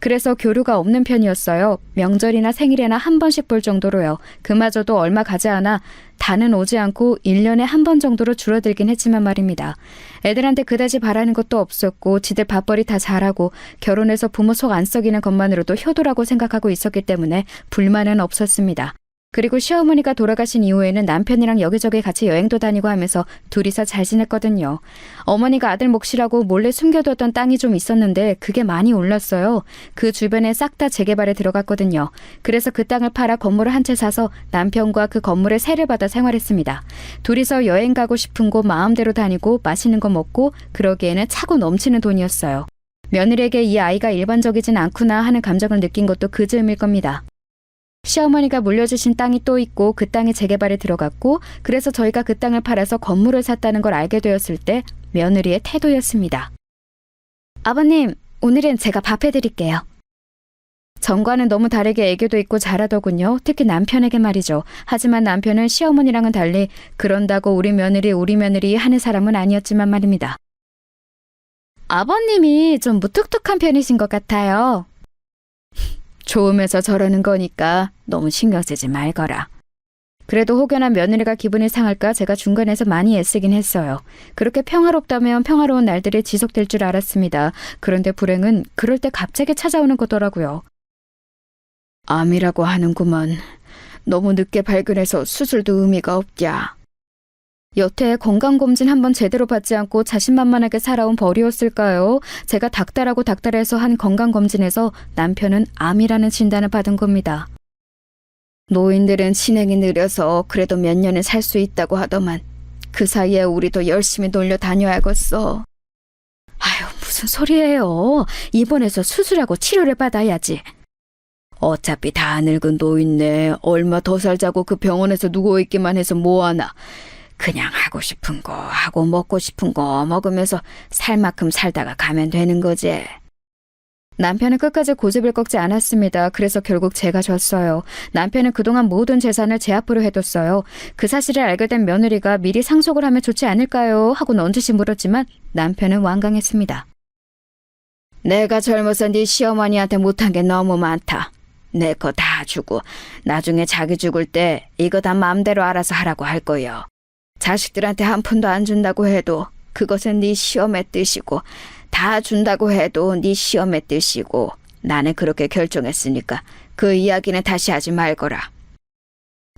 그래서 교류가 없는 편이었어요. 명절이나 생일에나 한 번씩 볼 정도로요. 그마저도 얼마 가지 않아 다는 오지 않고 1년에 한 번 정도로 줄어들긴 했지만 말입니다. 애들한테 그다지 바라는 것도 없었고 지들 밥벌이 다 잘하고 결혼해서 부모 속 안 썩이는 것만으로도 효도라고 생각하고 있었기 때문에 불만은 없었습니다. 그리고 시어머니가 돌아가신 이후에는 남편이랑 여기저기 같이 여행도 다니고 하면서 둘이서 잘 지냈거든요. 어머니가 아들 몫이라고 몰래 숨겨뒀던 땅이 좀 있었는데 그게 많이 올랐어요. 그 주변에 싹 다 재개발에 들어갔거든요. 그래서 그 땅을 팔아 건물을 한 채 사서 남편과 그 건물에 세를 받아 생활했습니다. 둘이서 여행 가고 싶은 곳 마음대로 다니고 맛있는 거 먹고 그러기에는 차고 넘치는 돈이었어요. 며느리에게 이 아이가 일반적이진 않구나 하는 감정을 느낀 것도 그 즈음일 겁니다. 시어머니가 물려주신 땅이 또 있고 그 땅이 재개발에 들어갔고 그래서 저희가 그 땅을 팔아서 건물을 샀다는 걸 알게 되었을 때 며느리의 태도였습니다. 아버님, 오늘은 제가 밥 해드릴게요. 전과는 너무 다르게 애교도 있고 잘하더군요. 특히 남편에게 말이죠. 하지만 남편은 시어머니랑은 달리 그런다고 우리 며느리 하는 사람은 아니었지만 말입니다. 아버님이 좀 무뚝뚝한 편이신 것 같아요. 좋으면서 저러는 거니까 너무 신경 쓰지 말거라. 그래도 혹여나 며느리가 기분이 상할까 제가 중간에서 많이 애쓰긴 했어요. 그렇게 평화롭다면 평화로운 날들이 지속될 줄 알았습니다. 그런데 불행은 그럴 때 갑자기 찾아오는 거더라고요. 암이라고 하는구먼. 너무 늦게 발견해서 수술도 의미가 없냐. 여태 건강검진 한번 제대로 받지 않고 자신만만하게 살아온 벌이었을까요? 제가 닥달해서 한 건강검진에서 남편은 암이라는 진단을 받은 겁니다. 노인들은 진행이 느려서 그래도 몇 년은 살 수 있다고 하더만 그 사이에 우리도 열심히 놀려 다녀야겠어. 아유, 무슨 소리예요. 입원해서 수술하고 치료를 받아야지. 어차피 다 늙은 노인네 얼마 더 살자고 그 병원에서 누워있기만 해서 뭐하나. 그냥 하고 싶은 거 하고 먹고 싶은 거 먹으면서 살 만큼 살다가 가면 되는 거지. 남편은 끝까지 고집을 꺾지 않았습니다. 그래서 결국 제가 졌어요. 남편은 그동안 모든 재산을 제 앞으로 해뒀어요. 그 사실을 알게 된 며느리가 미리 상속을 하면 좋지 않을까요? 하고 넌지시 물었지만 남편은 완강했습니다. 내가 젊어서 네 시어머니한테 못한 게 너무 많다. 내 거 다 주고 나중에 자기 죽을 때 이거 다 마음대로 알아서 하라고 할 거요. 자식들한테 한 푼도 안 준다고 해도 그것은 네 시험의 뜻이고 다 준다고 해도 네 시험의 뜻이고 나는 그렇게 결정했으니까 그 이야기는 다시 하지 말거라.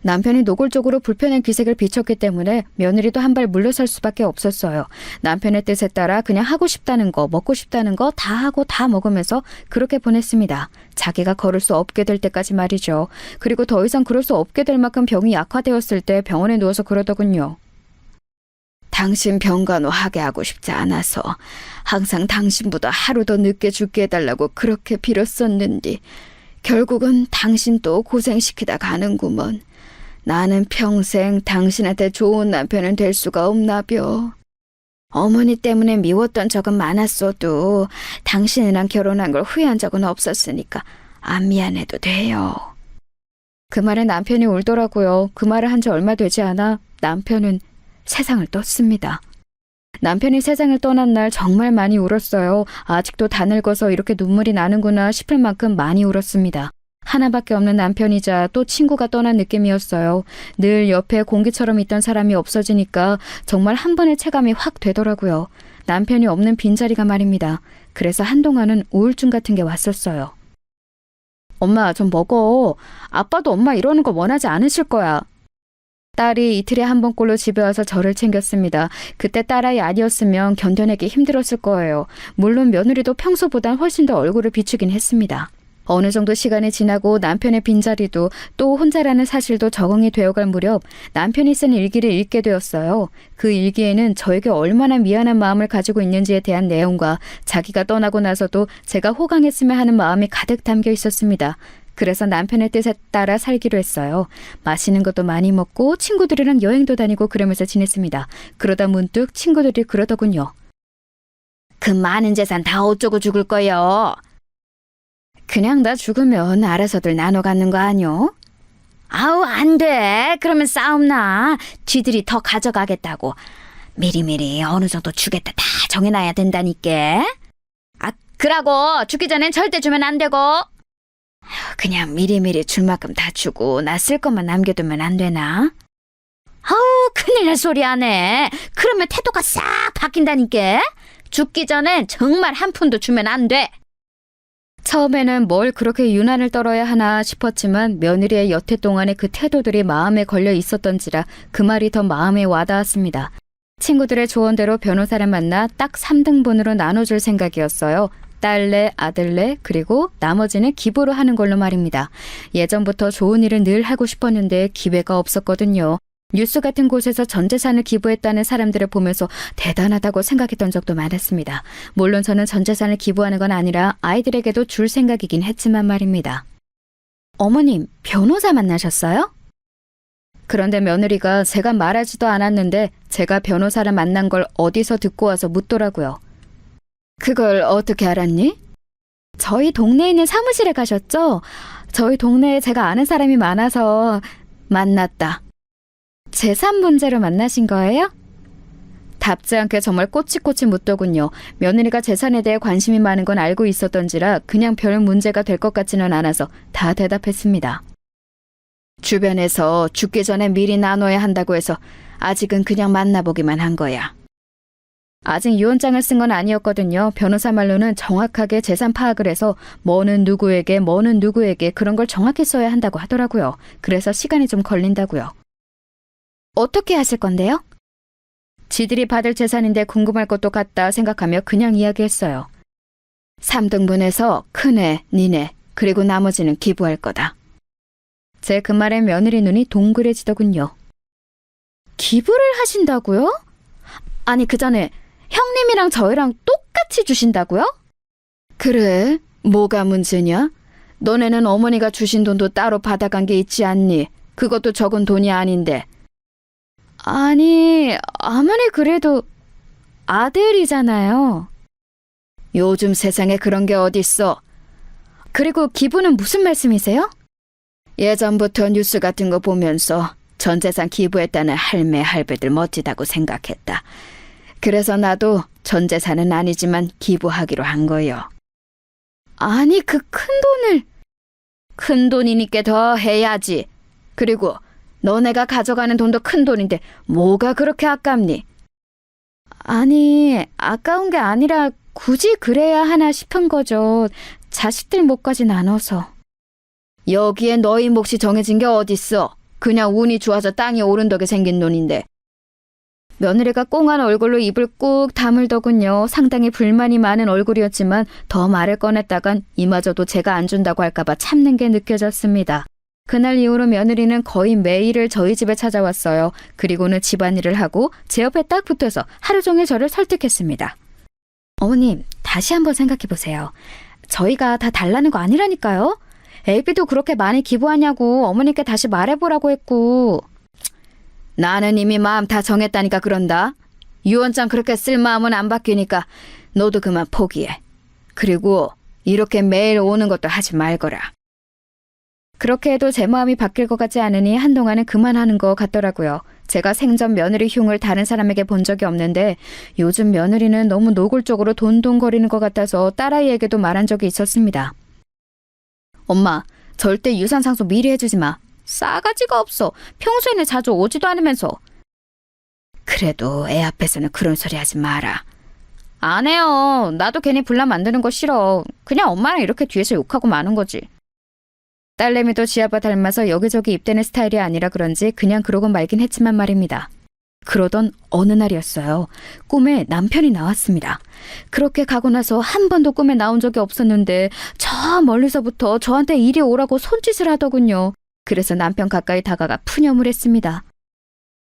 남편이 노골적으로 불편한 기색을 비췄기 때문에 며느리도 한 발 물러설 수밖에 없었어요. 남편의 뜻에 따라 그냥 하고 싶다는 거, 먹고 싶다는 거 다 하고 다 먹으면서 그렇게 보냈습니다. 자기가 걸을 수 없게 될 때까지 말이죠. 그리고 더 이상 그럴 수 없게 될 만큼 병이 약화되었을 때 병원에 누워서 그러더군요. 당신 병간호 하게 하고 싶지 않아서 항상 당신보다 하루 더 늦게 죽게 해달라고 그렇게 빌었었는데 결국은 당신 또 고생시키다 가는구먼. 나는 평생 당신한테 좋은 남편은 될 수가 없나벼. 어머니 때문에 미웠던 적은 많았어도 당신이랑 결혼한 걸 후회한 적은 없었으니까 안 미안해도 돼요. 그 말에 남편이 울더라고요. 그 말을 한 지 얼마 되지 않아 남편은 세상을 떴습니다. 남편이 세상을 떠난 날 정말 많이 울었어요. 아직도 다 늙어서 이렇게 눈물이 나는구나 싶을 만큼 많이 울었습니다. 하나밖에 없는 남편이자 또 친구가 떠난 느낌이었어요. 늘 옆에 공기처럼 있던 사람이 없어지니까 정말 한 번의 체감이 확 되더라고요. 남편이 없는 빈자리가 말입니다. 그래서 한동안은 우울증 같은 게 왔었어요. 엄마, 좀 먹어. 아빠도 엄마 이러는 거 원하지 않으실 거야. 딸이 이틀에 한 번꼴로 집에 와서 저를 챙겼습니다. 그때 딸아이 아니었으면 견뎌내기 힘들었을 거예요. 물론 며느리도 평소보단 훨씬 더 얼굴을 비추긴 했습니다. 어느 정도 시간이 지나고 남편의 빈자리도 또 혼자라는 사실도 적응이 되어갈 무렵 남편이 쓴 일기를 읽게 되었어요. 그 일기에는 저에게 얼마나 미안한 마음을 가지고 있는지에 대한 내용과 자기가 떠나고 나서도 제가 호강했으면 하는 마음이 가득 담겨 있었습니다. 그래서 남편의 뜻에 따라 살기로 했어요. 맛있는 것도 많이 먹고 친구들이랑 여행도 다니고 그러면서 지냈습니다. 그러다 문득 친구들이 그러더군요. 그 많은 재산 다 어쩌고 죽을 거요? 그냥 나 죽으면 알아서들 나눠 갖는 거 아니요? 아우, 안 돼. 그러면 싸움 나. 쥐들이 더 가져가겠다고. 미리미리 어느 정도 주겠다 다 정해놔야 된다니까. 아, 그러고 죽기 전엔 절대 주면 안 되고. 그냥 미리미리 줄 만큼 다 주고 나 쓸 것만 남겨두면 안 되나? 아우, 큰일 날 소리 하네. 그러면 태도가 싹 바뀐다니까. 죽기 전엔 정말 한 푼도 주면 안 돼. 처음에는 뭘 그렇게 유난을 떨어야 하나 싶었지만 며느리의 여태 동안의 그 태도들이 마음에 걸려 있었던지라 그 말이 더 마음에 와닿았습니다. 친구들의 조언대로 변호사를 만나 딱 3등분으로 나눠줄 생각이었어요. 딸내, 아들내, 그리고 나머지는 기부로 하는 걸로 말입니다. 예전부터 좋은 일을 늘 하고 싶었는데 기회가 없었거든요. 뉴스 같은 곳에서 전 재산을 기부했다는 사람들을 보면서 대단하다고 생각했던 적도 많았습니다. 물론 저는 전 재산을 기부하는 건 아니라 아이들에게도 줄 생각이긴 했지만 말입니다. 어머님, 변호사 만나셨어요? 그런데 며느리가 제가 말하지도 않았는데 제가 변호사를 만난 걸 어디서 듣고 와서 묻더라고요. 그걸 어떻게 알았니? 저희 동네에 있는 사무실에 가셨죠? 저희 동네에 제가 아는 사람이 많아서 만났다. 재산 문제로 만나신 거예요? 답지 않게 정말 꼬치꼬치 묻더군요. 며느리가 재산에 대해 관심이 많은 건 알고 있었던지라 그냥 별 문제가 될 것 같지는 않아서 다 대답했습니다. 주변에서 죽기 전에 미리 나눠야 한다고 해서 아직은 그냥 만나보기만 한 거야. 아직 유언장을 쓴 건 아니었거든요. 변호사 말로는 정확하게 재산 파악을 해서 뭐는 누구에게 그런 걸 정확히 써야 한다고 하더라고요. 그래서 시간이 좀 걸린다고요. 어떻게 하실 건데요? 지들이 받을 재산인데 궁금할 것도 같다 생각하며 그냥 이야기했어요. 3등분해서 큰애, 니네, 그리고 나머지는 기부할 거다. 제 그 말에 며느리 눈이 동그래지더군요. 기부를 하신다고요? 아니 그 전에 형님이랑 저희랑 똑같이 주신다고요? 그래, 뭐가 문제냐? 너네는 어머니가 주신 돈도 따로 받아간 게 있지 않니? 그것도 적은 돈이 아닌데. 아니, 아무리 그래도 아들이잖아요. 요즘 세상에 그런 게 어딨어. 그리고 기부는 무슨 말씀이세요? 예전부터 뉴스 같은 거 보면서 전 재산 기부했다는 할매, 할배들 멋지다고 생각했다. 그래서 나도 전 재산은 아니지만 기부하기로 한 거요. 아니, 그 큰 돈이니까 더 해야지. 그리고 너네가 가져가는 돈도 큰 돈인데 뭐가 그렇게 아깝니? 아니, 아까운 게 아니라 굳이 그래야 하나 싶은 거죠. 자식들 몫까지 나눠서. 여기에 너희 몫이 정해진 게 어딨어. 그냥 운이 좋아서 땅이 오른 덕에 생긴 돈인데. 며느리가 꽁한 얼굴로 입을 꾹 다물더군요. 상당히 불만이 많은 얼굴이었지만 더 말을 꺼냈다간 이마저도 제가 안 준다고 할까봐 참는 게 느껴졌습니다. 그날 이후로 며느리는 거의 매일을 저희 집에 찾아왔어요. 그리고는 집안일을 하고 제 옆에 딱 붙어서 하루 종일 저를 설득했습니다. 어머님, 다시 한번 생각해보세요. 저희가 다 달라는 거 아니라니까요. 애비도 그렇게 많이 기부하냐고 어머니께 다시 말해보라고 했고. 나는 이미 마음 다 정했다니까 그런다. 유언장 그렇게 쓸 마음은 안 바뀌니까 너도 그만 포기해. 그리고 이렇게 매일 오는 것도 하지 말거라. 그렇게 해도 제 마음이 바뀔 것 같지 않으니 한동안은 그만하는 것 같더라고요. 제가 생전 며느리 흉을 다른 사람에게 본 적이 없는데 요즘 며느리는 너무 노골적으로 돈돈거리는 것 같아서 딸아이에게도 말한 적이 있었습니다. 엄마, 절대 유산상속 미리 해주지 마. 싸가지가 없어. 평소에는 자주 오지도 않으면서. 그래도 애 앞에서는 그런 소리 하지 마라. 안 해요. 나도 괜히 분란 만드는 거 싫어. 그냥 엄마랑 이렇게 뒤에서 욕하고 마는 거지. 딸내미도 지 아빠 닮아서 여기저기 입대는 스타일이 아니라 그런지 그냥 그러고 말긴 했지만 말입니다. 그러던 어느 날이었어요. 꿈에 남편이 나왔습니다. 그렇게 가고 나서 한 번도 꿈에 나온 적이 없었는데 저 멀리서부터 저한테 이리 오라고 손짓을 하더군요. 그래서 남편 가까이 다가가 푸념을 했습니다.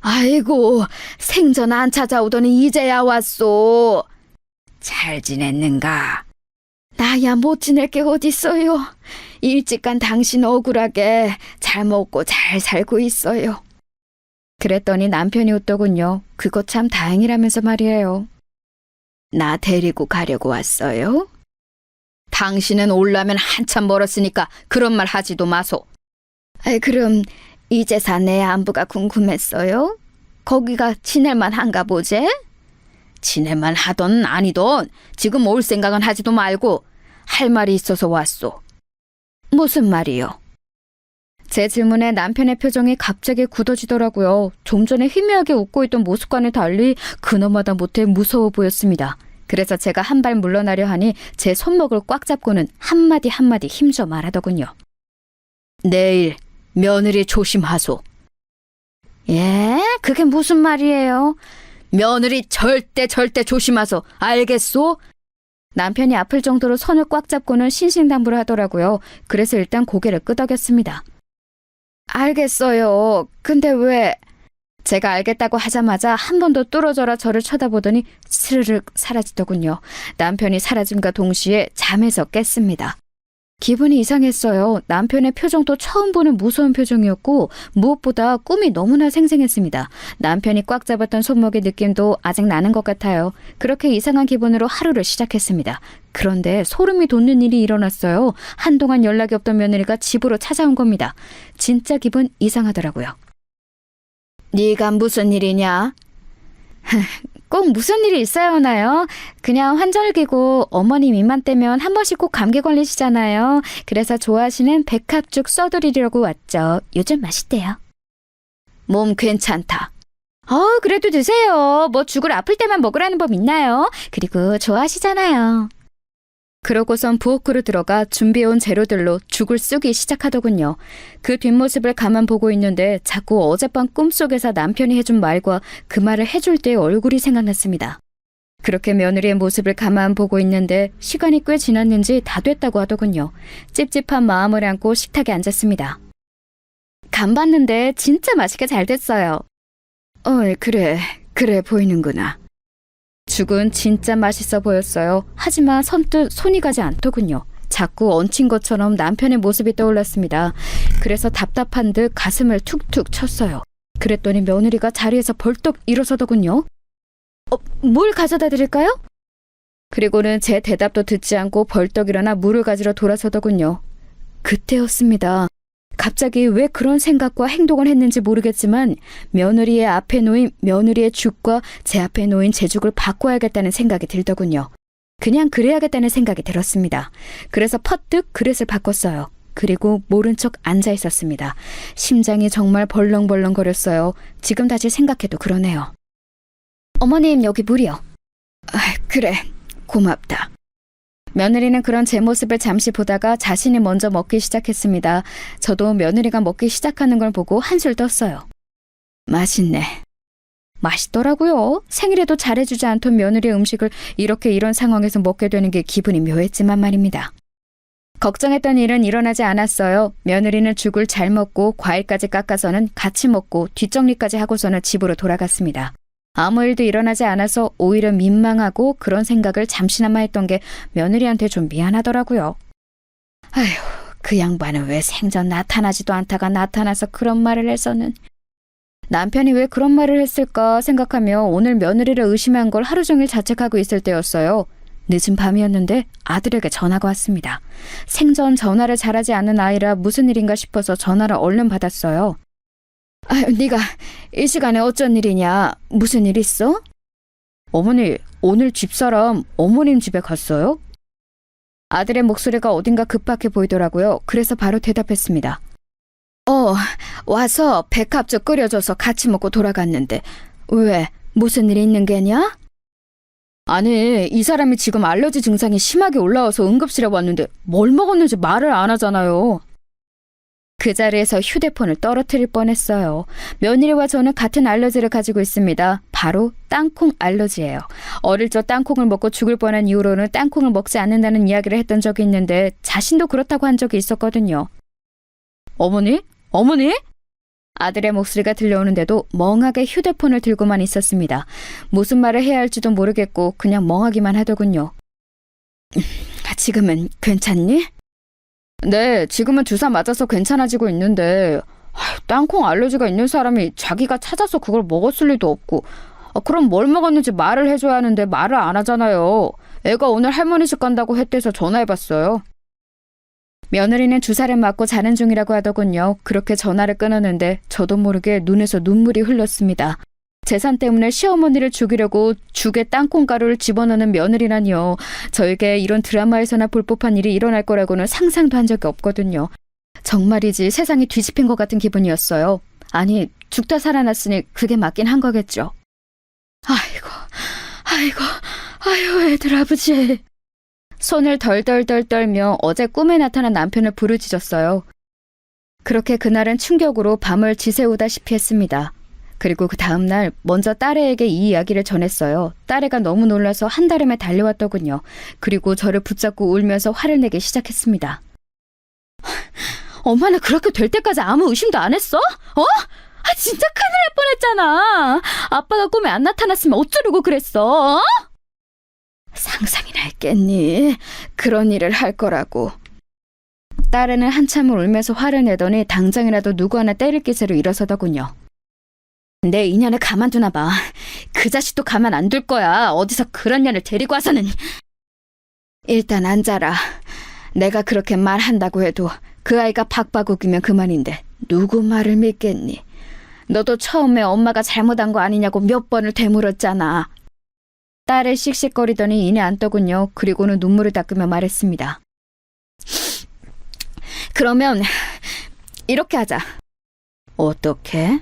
아이고, 생전 안 찾아오더니 이제야 왔소. 잘 지냈는가? 나야 못 지낼 게 어딨어요. 일찍 간 당신 억울하게 잘 먹고 잘 살고 있어요. 그랬더니 남편이 웃더군요. 그거 참 다행이라면서 말이에요. 나 데리고 가려고 왔어요? 당신은 올라면 한참 멀었으니까 그런 말 하지도 마소. 그럼 이제사 내 안부가 궁금했어요? 거기가 지낼만 한가 보제? 지낼만 하던 아니던 지금 올 생각은 하지도 말고 할 말이 있어서 왔소. 무슨 말이요? 제 질문에 남편의 표정이 갑자기 굳어지더라고요. 좀 전에 희미하게 웃고 있던 모습과는 달리 그놈마다 못해 무서워 보였습니다. 그래서 제가 한 발 물러나려 하니 제 손목을 꽉 잡고는 한마디 한마디 힘줘 말하더군요. 내일 며느리 조심하소. 예? 그게 무슨 말이에요? 며느리 절대 조심하소. 알겠소? 남편이 아플 정도로 손을 꽉 잡고는 신신당부를 하더라고요. 그래서 일단 고개를 끄덕였습니다. 알겠어요. 근데 왜? 제가 알겠다고 하자마자 한 번 더 뚫어져라 저를 쳐다보더니 스르륵 사라지더군요. 남편이 사라짐과 동시에 잠에서 깼습니다. 기분이 이상했어요. 남편의 표정도 처음 보는 무서운 표정이었고 무엇보다 꿈이 너무나 생생했습니다. 남편이 꽉 잡았던 손목의 느낌도 아직 나는 것 같아요. 그렇게 이상한 기분으로 하루를 시작했습니다. 그런데 소름이 돋는 일이 일어났어요. 한동안 연락이 없던 며느리가 집으로 찾아온 겁니다. 진짜 기분 이상하더라고요. 네가 무슨 일이냐? 꼭 무슨 일이 있어야 하나요? 그냥 환절기고 어머님 입만 떼면 한 번씩 꼭 감기 걸리시잖아요. 그래서 좋아하시는 백합죽 써드리려고 왔죠. 요즘 맛있대요. 몸 괜찮다. 그래도 드세요. 뭐 죽을 아플 때만 먹으라는 법 있나요? 그리고 좋아하시잖아요. 그러고선 부엌으로 들어가 준비해온 재료들로 죽을 쓰기 시작하더군요. 그 뒷모습을 가만 보고 있는데 자꾸 어젯밤 꿈속에서 남편이 해준 말과 그 말을 해줄 때의 얼굴이 생각났습니다. 그렇게 며느리의 모습을 가만 보고 있는데 시간이 꽤 지났는지 다 됐다고 하더군요. 찝찝한 마음을 안고 식탁에 앉았습니다. 간 봤는데 진짜 맛있게 잘 됐어요. 그래 보이는구나. 죽은 진짜 맛있어 보였어요. 하지만 선뜻 손이 가지 않더군요. 자꾸 얹힌 것처럼 남편의 모습이 떠올랐습니다. 그래서 답답한 듯 가슴을 툭툭 쳤어요. 그랬더니 며느리가 자리에서 벌떡 일어서더군요. 뭘 가져다 드릴까요? 그리고는 제 대답도 듣지 않고 벌떡 일어나 물을 가지러 돌아서더군요. 그때였습니다. 갑자기 왜 그런 생각과 행동을 했는지 모르겠지만 며느리의 앞에 놓인 며느리의 죽과 제 앞에 놓인 제 죽을 바꿔야겠다는 생각이 들더군요. 그냥 그래야겠다는 생각이 들었습니다. 그래서 퍼뜩 그릇을 바꿨어요. 그리고 모른 척 앉아 있었습니다. 심장이 정말 벌렁벌렁거렸어요. 지금 다시 생각해도 그러네요. 어머님, 여기 물이요. 그래, 고맙다. 며느리는 그런 제 모습을 잠시 보다가 자신이 먼저 먹기 시작했습니다. 저도 며느리가 먹기 시작하는 걸 보고 한술 떴어요. 맛있네. 맛있더라고요. 생일에도 잘해주지 않던 며느리의 음식을 이렇게 이런 상황에서 먹게 되는 게 기분이 묘했지만 말입니다. 걱정했던 일은 일어나지 않았어요. 며느리는 죽을 잘 먹고 과일까지 깎아서는 같이 먹고 뒷정리까지 하고서는 집으로 돌아갔습니다. 아무 일도 일어나지 않아서 오히려 민망하고 그런 생각을 잠시나마 했던 게 며느리한테 좀 미안하더라고요. 아휴, 그 양반은 왜 생전 나타나지도 않다가 나타나서 그런 말을 해서는. 남편이 왜 그런 말을 했을까 생각하며 오늘 며느리를 의심한 걸 하루 종일 자책하고 있을 때였어요. 늦은 밤이었는데 아들에게 전화가 왔습니다. 생전 전화를 잘하지 않는 아이라 무슨 일인가 싶어서 전화를 얼른 받았어요. 네가 이 시간에 어쩐 일이냐? 무슨 일 있어? 어머니, 오늘 집사람 어머님 집에 갔어요? 아들의 목소리가 어딘가 급박해 보이더라고요. 그래서 바로 대답했습니다. 와서 백합죽 끓여줘서 같이 먹고 돌아갔는데 왜? 무슨 일이 있는 게냐? 아니, 이 사람이 지금 알러지 증상이 심하게 올라와서 응급실에 왔는데 뭘 먹었는지 말을 안 하잖아요. 그 자리에서 휴대폰을 떨어뜨릴 뻔했어요. 며느리와 저는 같은 알러지를 가지고 있습니다. 바로 땅콩 알러지예요. 어릴 적 땅콩을 먹고 죽을 뻔한 이후로는 땅콩을 먹지 않는다는 이야기를 했던 적이 있는데 자신도 그렇다고 한 적이 있었거든요. 어머니? 아들의 목소리가 들려오는데도 멍하게 휴대폰을 들고만 있었습니다. 무슨 말을 해야 할지도 모르겠고 그냥 멍하기만 하더군요. 지금은 괜찮니? 네, 지금은 주사 맞아서 괜찮아지고 있는데 땅콩 알러지가 있는 사람이 자기가 찾아서 그걸 먹었을 리도 없고 그럼 뭘 먹었는지 말을 해줘야 하는데 말을 안 하잖아요. 애가 오늘 할머니 집 간다고 했대서 전화해봤어요. 며느리는 주사를 맞고 자는 중이라고 하더군요. 그렇게 전화를 끊었는데 저도 모르게 눈에서 눈물이 흘렀습니다. 재산 때문에 시어머니를 죽이려고 죽에 땅콩가루를 집어넣는 며느리라니요. 저에게 이런 드라마에서나 볼 법한 일이 일어날 거라고는 상상도 한 적이 없거든요. 정말이지 세상이 뒤집힌 것 같은 기분이었어요. 아니, 죽다 살아났으니 그게 맞긴 한 거겠죠. 아이고, 애들 아버지. 손을 덜덜덜 떨며 어제 꿈에 나타난 남편을 부르짖었어요. 그렇게 그날은 충격으로 밤을 지새우다시피 했습니다. 그리고 그 다음날 먼저 딸애에게 이 이야기를 전했어요. 딸애가 너무 놀라서 한달음에 달려왔더군요. 그리고 저를 붙잡고 울면서 화를 내기 시작했습니다. 엄마는 그렇게 될 때까지 아무 의심도 안 했어? 진짜 큰일 날 뻔했잖아. 아빠가 꿈에 안 나타났으면 어쩌려고 그랬어? 상상이나 했겠니? 그런 일을 할 거라고. 딸애는 한참을 울면서 화를 내더니 당장이라도 누구 하나 때릴 기세로 일어서더군요. 내 인연을 가만두나 봐. 그 자식도 가만 안 둘 거야. 어디서 그런 년을 데리고 와서는. 일단 앉아라. 내가 그렇게 말한다고 해도 그 아이가 박바국이면 그만인데 누구 말을 믿겠니? 너도 처음에 엄마가 잘못한 거 아니냐고 몇 번을 되물었잖아. 딸을 씩씩거리더니 이내 앉더군요. 그리고는 눈물을 닦으며 말했습니다. 그러면 이렇게 하자. 어떻게?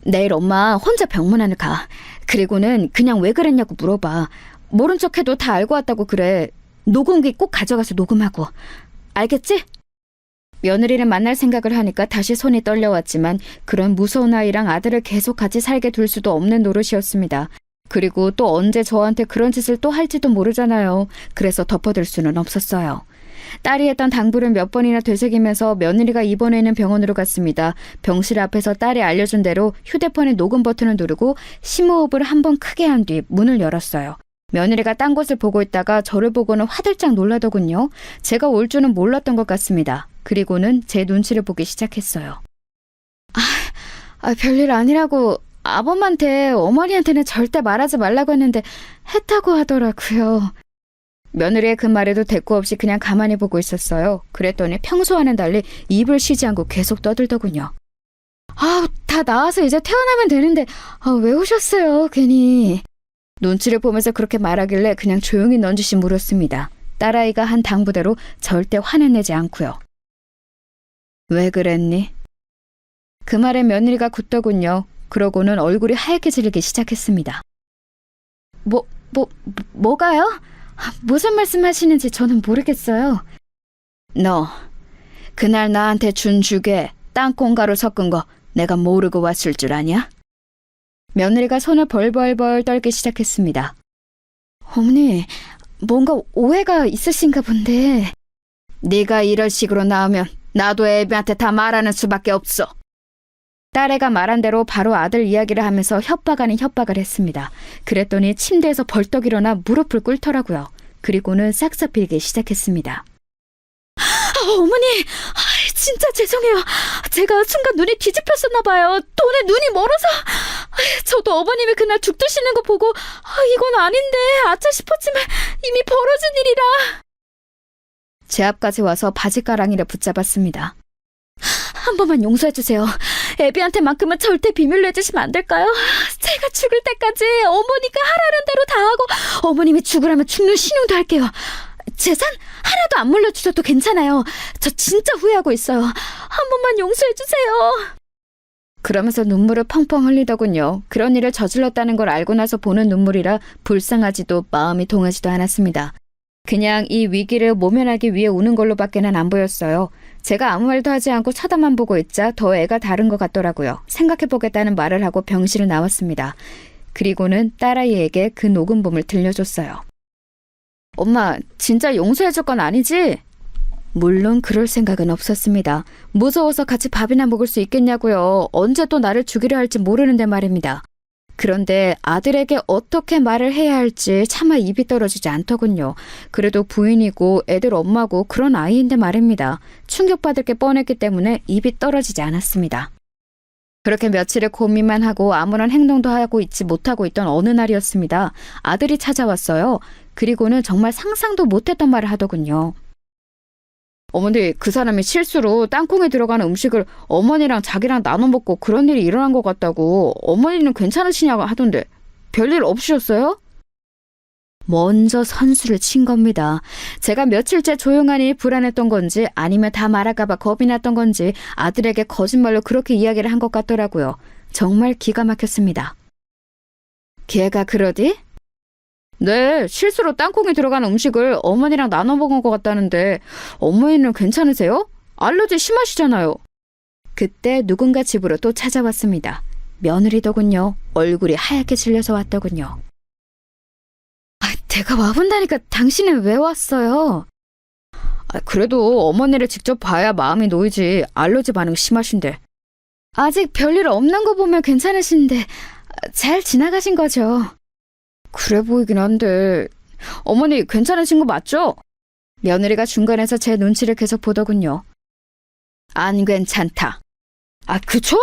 내일 엄마 혼자 병문안을 가. 그리고는 그냥 왜 그랬냐고 물어봐. 모른 척해도 다 알고 왔다고 그래. 녹음기 꼭 가져가서 녹음하고. 알겠지? 며느리를 만날 생각을 하니까 다시 손이 떨려왔지만 그런 무서운 아이랑 아들을 계속 같이 살게 둘 수도 없는 노릇이었습니다. 그리고 또 언제 저한테 그런 짓을 또 할지도 모르잖아요. 그래서 덮어둘 수는 없었어요. 딸이 했던 당부를 몇 번이나 되새기면서 며느리가 입원해 있는 병원으로 갔습니다. 병실 앞에서 딸이 알려준 대로 휴대폰의 녹음 버튼을 누르고 심호흡을 한 번 크게 한 뒤 문을 열었어요. 며느리가 딴 곳을 보고 있다가 저를 보고는 화들짝 놀라더군요. 제가 올 줄은 몰랐던 것 같습니다. 그리고는 제 눈치를 보기 시작했어요. 별일 아니라고 아범한테 어머니한테는 절대 말하지 말라고 했는데 했다고 하더라고요. 며느리의 그 말에도 대꾸 없이 그냥 가만히 보고 있었어요. 그랬더니 평소와는 달리 입을 쉬지 않고 계속 떠들더군요. 다 나와서 이제 태어나면 되는데 왜 오셨어요 괜히. 눈치를 보면서 그렇게 말하길래 그냥 조용히 넌지시 물었습니다. 딸아이가 한 당부대로 절대 화내내지 않고요. 왜 그랬니? 그 말에 며느리가 굳더군요. 그러고는 얼굴이 하얗게 질리기 시작했습니다. 뭐가요? 무슨 말씀하시는지 저는 모르겠어요. 너 그날 나한테 준 죽에 땅콩가루 섞은 거 내가 모르고 왔을 줄 아냐? 며느리가 손을 벌벌벌 떨기 시작했습니다. 어머니, 뭔가 오해가 있으신가 본데. 네가 이런 식으로 나오면 나도 애비한테 다 말하는 수밖에 없어. 딸애가 말한 대로 바로 아들 이야기를 하면서 협박 아닌 협박을 했습니다. 그랬더니 침대에서 벌떡 일어나 무릎을 꿇더라고요. 그리고는 싹싹 빌기 시작했습니다. 어머니, 진짜 죄송해요. 제가 순간 눈이 뒤집혔었나 봐요. 돈에 눈이 멀어서. 저도 어머님이 그날 죽 드시는 거 보고 이건 아닌데 아차 싶었지만 이미 벌어진 일이라. 제 앞까지 와서 바지가랑이를 붙잡았습니다. 한 번만 용서해주세요. 애비한테만큼은 절대 비밀로 해주시면 안 될까요? 제가 죽을 때까지 어머니가 하라는 대로 다 하고 어머님이 죽으라면 죽는 신용도 할게요. 재산 하나도 안 물려주셔도 괜찮아요. 저 진짜 후회하고 있어요. 한 번만 용서해주세요. 그러면서 눈물을 펑펑 흘리더군요. 그런 일을 저질렀다는 걸 알고 나서 보는 눈물이라 불쌍하지도 마음이 동하지도 않았습니다. 그냥 이 위기를 모면하기 위해 우는 걸로밖에는 안 보였어요. 제가 아무 말도 하지 않고 쳐다만 보고 있자 더 애가 다른 것 같더라고요. 생각해보겠다는 말을 하고 병실을 나왔습니다. 그리고는 딸아이에게 그 녹음본을 들려줬어요. 엄마, 진짜 용서해줄 건 아니지? 물론 그럴 생각은 없었습니다. 무서워서 같이 밥이나 먹을 수 있겠냐고요. 언제 또 나를 죽이려 할지 모르는데 말입니다. 그런데 아들에게 어떻게 말을 해야 할지 차마 입이 떨어지지 않더군요. 그래도 부인이고 애들 엄마고 그런 아이인데 말입니다. 충격받을 게 뻔했기 때문에 입이 떨어지지 않았습니다. 그렇게 며칠을 고민만 하고 아무런 행동도 하고 있지 못하고 있던 어느 날이었습니다. 아들이 찾아왔어요. 그리고는 정말 상상도 못했던 말을 하더군요. 어머니, 그 사람이 실수로 땅콩에 들어가는 음식을 어머니랑 자기랑 나눠 먹고 그런 일이 일어난 것 같다고. 어머니는 괜찮으시냐고 하던데 별일 없으셨어요? 먼저 선수를 친 겁니다. 제가 며칠째 조용하니 불안했던 건지 아니면 다 말할까봐 겁이 났던 건지 아들에게 거짓말로 그렇게 이야기를 한 것 같더라고요. 정말 기가 막혔습니다. 걔가 그러디? 네, 실수로 땅콩이 들어간 음식을 어머니랑 나눠 먹은 것 같다는데 어머니는 괜찮으세요? 알러지 심하시잖아요. 그때 누군가 집으로 또 찾아왔습니다. 며느리더군요. 얼굴이 하얗게 질려서 왔더군요. 내가 와본다니까 당신은 왜 왔어요? 그래도 어머니를 직접 봐야 마음이 놓이지. 알러지 반응 심하신데. 아직 별일 없는 거 보면 괜찮으신데 잘 지나가신 거죠? 그래 보이긴 한데. 어머니 괜찮으신 거 맞죠? 며느리가 중간에서 제 눈치를 계속 보더군요. 안 괜찮다. 그쵸?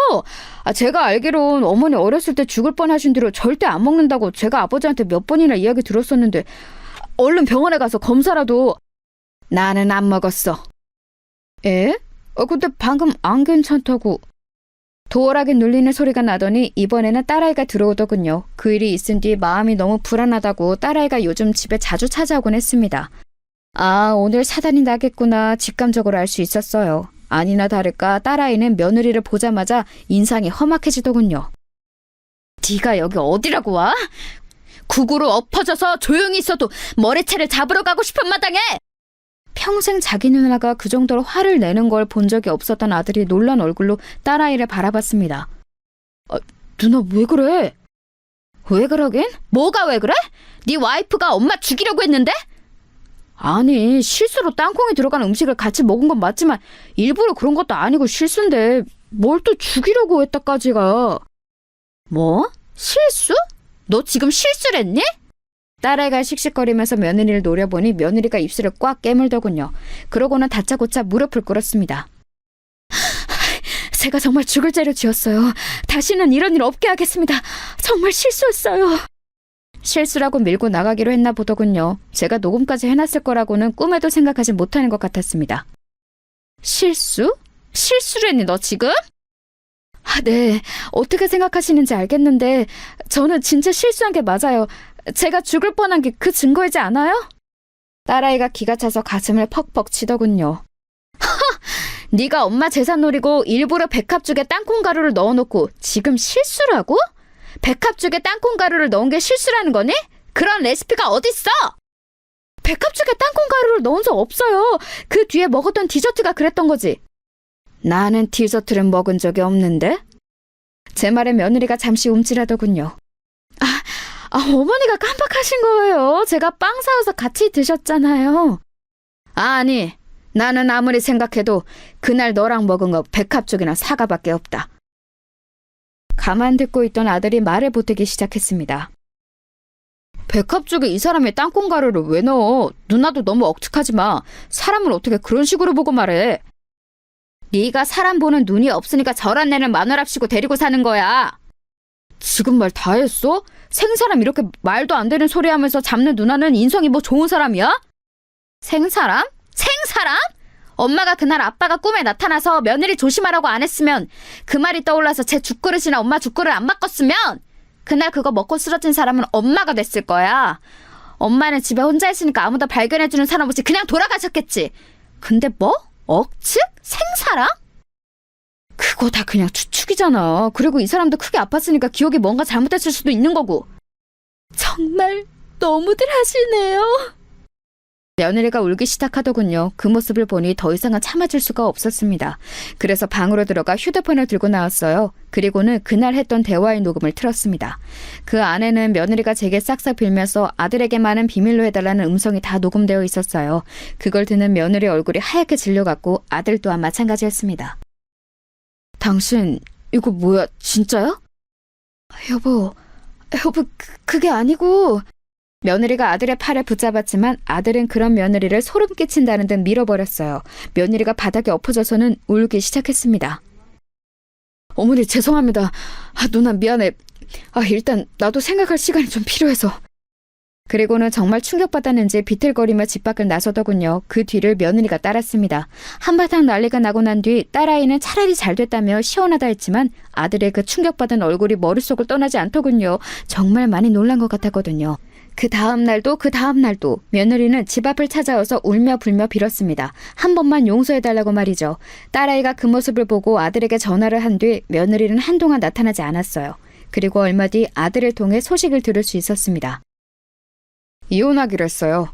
제가 알기론 어머니 어렸을 때 죽을 뻔하신 뒤로 절대 안 먹는다고 제가 아버지한테 몇 번이나 이야기 들었었는데 얼른 병원에 가서 검사라도. 나는 안 먹었어. 에? 근데 방금 안 괜찮다고. 도어락에 눌리는 소리가 나더니 이번에는 딸아이가 들어오더군요. 그 일이 있은 뒤 마음이 너무 불안하다고 딸아이가 요즘 집에 자주 찾아오곤 했습니다. 아, 오늘 사단이 나겠구나 직감적으로 알 수 있었어요. 아니나 다를까 딸아이는 며느리를 보자마자 인상이 험악해지더군요. 네가 여기 어디라고 와? 구구로 엎어져서 조용히 있어도 머리채를 잡으러 가고 싶은 마당에! 평생 자기 누나가 그 정도로 화를 내는 걸 본 적이 없었던 아들이 놀란 얼굴로 딸아이를 바라봤습니다. 누나 왜 그래? 왜 그러긴? 뭐가 왜 그래? 네 와이프가 엄마 죽이려고 했는데? 아니, 실수로 땅콩이 들어간 음식을 같이 먹은 건 맞지만 일부러 그런 것도 아니고 실수인데 뭘 또 죽이려고 했다까지가. 뭐? 실수? 너 지금 실수를 했니? 딸아이가 씩씩거리면서 며느리를 노려보니 며느리가 입술을 꽉 깨물더군요. 그러고는 다짜고짜 무릎을 꿇었습니다. 제가 정말 죽을 죄를 지었어요. 다시는 이런 일 없게 하겠습니다. 정말 실수했어요. 실수라고 밀고 나가기로 했나 보더군요. 제가 녹음까지 해놨을 거라고는 꿈에도 생각하지 못하는 것 같았습니다. 실수? 실수를 했니 너 지금? 네. 어떻게 생각하시는지 알겠는데 저는 진짜 실수한 게 맞아요. 제가 죽을 뻔한 게 그 증거이지 않아요? 딸아이가 기가 차서 가슴을 퍽퍽 치더군요. 네가 엄마 재산 노리고 일부러 백합죽에 땅콩가루를 넣어놓고 지금 실수라고? 백합죽에 땅콩가루를 넣은 게 실수라는 거니? 그런 레시피가 어딨어? 백합죽에 땅콩가루를 넣은 적 없어요. 그 뒤에 먹었던 디저트가 그랬던 거지. 나는 디저트를 먹은 적이 없는데? 제 말에 며느리가 잠시 움찔하더군요. 어머니가 깜빡하신 거예요. 제가 빵 사와서 같이 드셨잖아요. 아니, 나는 아무리 생각해도 그날 너랑 먹은 거 백합죽이나 사과밖에 없다. 가만 듣고 있던 아들이 말을 보태기 시작했습니다. 백합죽에 이 사람이 땅콩가루를 왜 넣어? 누나도 너무 억측하지 마. 사람을 어떻게 그런 식으로 보고 말해. 네가 사람 보는 눈이 없으니까 저런 애는 마누랍시고 데리고 사는 거야. 지금 말 다 했어? 생사람 이렇게 말도 안 되는 소리 하면서 잡는 누나는 인성이 뭐 좋은 사람이야? 생사람? 생사람? 엄마가 그날 아빠가 꿈에 나타나서 며느리 조심하라고 안 했으면 그 말이 떠올라서 제 죽그릇이나 엄마 죽그릇 안 바꿨으면 그날 그거 먹고 쓰러진 사람은 엄마가 됐을 거야. 엄마는 집에 혼자 있으니까 아무도 발견해주는 사람 없이 그냥 돌아가셨겠지. 근데 뭐? 억측? 생사람? 그거 다 그냥 추측이잖아. 그리고 이 사람도 크게 아팠으니까 기억이 뭔가 잘못됐을 수도 있는 거고. 정말 너무들 하시네요. 며느리가 울기 시작하더군요. 그 모습을 보니 더 이상은 참아줄 수가 없었습니다. 그래서 방으로 들어가 휴대폰을 들고 나왔어요. 그리고는 그날 했던 대화의 녹음을 틀었습니다. 그 안에는 며느리가 제게 싹싹 빌면서 아들에게 많은 비밀로 해달라는 음성이 다 녹음되어 있었어요. 그걸 듣는 며느리 얼굴이 하얗게 질려갔고 아들 또한 마찬가지였습니다. 당신 이거 뭐야? 진짜야? 여보, 그게 아니고... 며느리가 아들의 팔을 붙잡았지만 아들은 그런 며느리를 소름 끼친다는 듯 밀어버렸어요. 며느리가 바닥에 엎어져서는 울기 시작했습니다. 어머니 죄송합니다. 누나 미안해. 일단 나도 생각할 시간이 좀 필요해서. 그리고는 정말 충격받았는지 비틀거리며 집 밖을 나서더군요. 그 뒤를 며느리가 따랐습니다. 한바탕 난리가 나고 난 뒤 딸아이는 차라리 잘 됐다며 시원하다 했지만 아들의 그 충격받은 얼굴이 머릿속을 떠나지 않더군요. 정말 많이 놀란 것 같았거든요. 그 다음 날도 며느리는 집 앞을 찾아와서 울며 불며 빌었습니다. 한 번만 용서해달라고 말이죠. 딸아이가 그 모습을 보고 아들에게 전화를 한 뒤 며느리는 한동안 나타나지 않았어요. 그리고 얼마 뒤 아들을 통해 소식을 들을 수 있었습니다. 이혼하기로 했어요.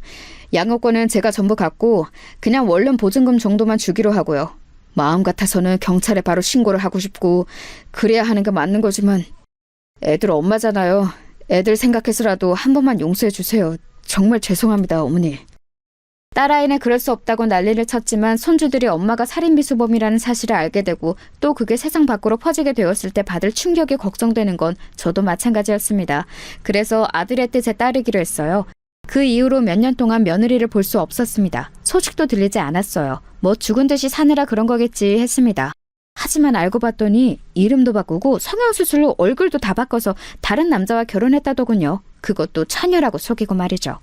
양육권은 제가 전부 갖고 그냥 원룸 보증금 정도만 주기로 하고요. 마음 같아서는 경찰에 바로 신고를 하고 싶고 그래야 하는 게 맞는 거지만 애들 엄마잖아요. 애들 생각해서라도 한 번만 용서해 주세요. 정말 죄송합니다, 어머니. 딸아이는 그럴 수 없다고 난리를 쳤지만 손주들이 엄마가 살인미수범이라는 사실을 알게 되고 또 그게 세상 밖으로 퍼지게 되었을 때 받을 충격이 걱정되는 건 저도 마찬가지였습니다. 그래서 아들의 뜻에 따르기로 했어요. 그 이후로 몇 년 동안 며느리를 볼 수 없었습니다. 소식도 들리지 않았어요. 뭐 죽은 듯이 사느라 그런 거겠지 했습니다. 하지만 알고 봤더니 이름도 바꾸고 성형수술로 얼굴도 다 바꿔서 다른 남자와 결혼했다더군요. 그것도 처녀라고 속이고 말이죠.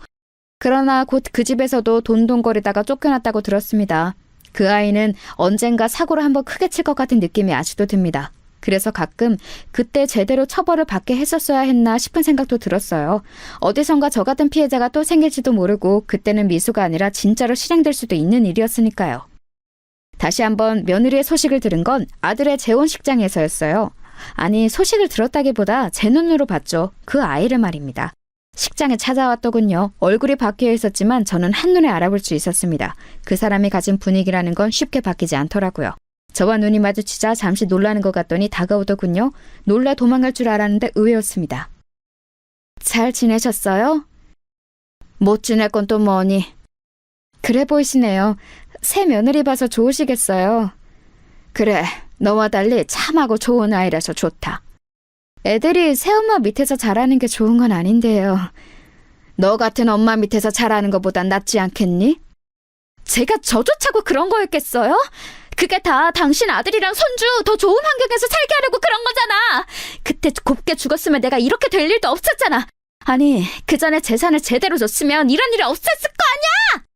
그러나 곧 그 집에서도 돈돈거리다가 쫓겨났다고 들었습니다. 그 아이는 언젠가 사고를 한번 크게 칠 것 같은 느낌이 아직도 듭니다. 그래서 가끔 그때 제대로 처벌을 받게 했었어야 했나 싶은 생각도 들었어요. 어디선가 저 같은 피해자가 또 생길지도 모르고 그때는 미수가 아니라 진짜로 실행될 수도 있는 일이었으니까요. 다시 한번 며느리의 소식을 들은 건 아들의 재혼식장에서였어요. 아니, 소식을 들었다기보다 제 눈으로 봤죠. 그 아이를 말입니다. 식장에 찾아왔더군요. 얼굴이 바뀌어 있었지만 저는 한눈에 알아볼 수 있었습니다. 그 사람이 가진 분위기라는 건 쉽게 바뀌지 않더라고요. 저와 눈이 마주치자 잠시 놀라는 것 같더니 다가오더군요. 놀라 도망갈 줄 알았는데 의외였습니다. 잘 지내셨어요? 못 지낼 건 또 뭐니? 그래 보이시네요. 새 며느리 봐서 좋으시겠어요. 그래, 너와 달리 참하고 좋은 아이라서 좋다. 애들이 새엄마 밑에서 자라는 게 좋은 건 아닌데요. 너 같은 엄마 밑에서 자라는 것보단 낫지 않겠니? 제가 저조차고 그런 거였겠어요? 그게 다 당신 아들이랑 손주 더 좋은 환경에서 살게 하려고 그런 거잖아. 그때 곱게 죽었으면 내가 이렇게 될 일도 없었잖아. 아니, 그 전에 재산을 제대로 줬으면 이런 일이 없었을 거 아니야!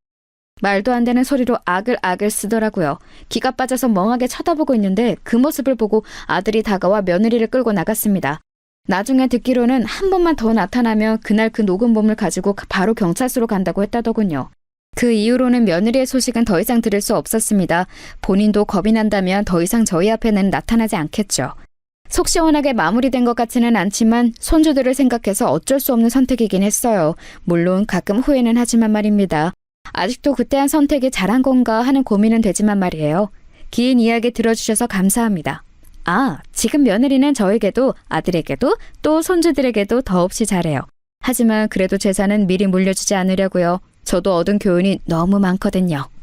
말도 안 되는 소리로 아글아글 쓰더라고요. 기가 빠져서 멍하게 쳐다보고 있는데 그 모습을 보고 아들이 다가와 며느리를 끌고 나갔습니다. 나중에 듣기로는 한 번만 더 나타나면 그날 그 녹음본을 가지고 바로 경찰서로 간다고 했다더군요. 그 이후로는 며느리의 소식은 더 이상 들을 수 없었습니다. 본인도 겁이 난다면 더 이상 저희 앞에는 나타나지 않겠죠. 속 시원하게 마무리된 것 같지는 않지만 손주들을 생각해서 어쩔 수 없는 선택이긴 했어요. 물론 가끔 후회는 하지만 말입니다. 아직도 그때 한 선택이 잘한 건가 하는 고민은 되지만 말이에요. 긴 이야기 들어주셔서 감사합니다. 아, 지금 며느리는 저에게도 아들에게도 또 손주들에게도 더없이 잘해요. 하지만 그래도 재산은 미리 물려주지 않으려고요. 저도 얻은 교훈이 너무 많거든요.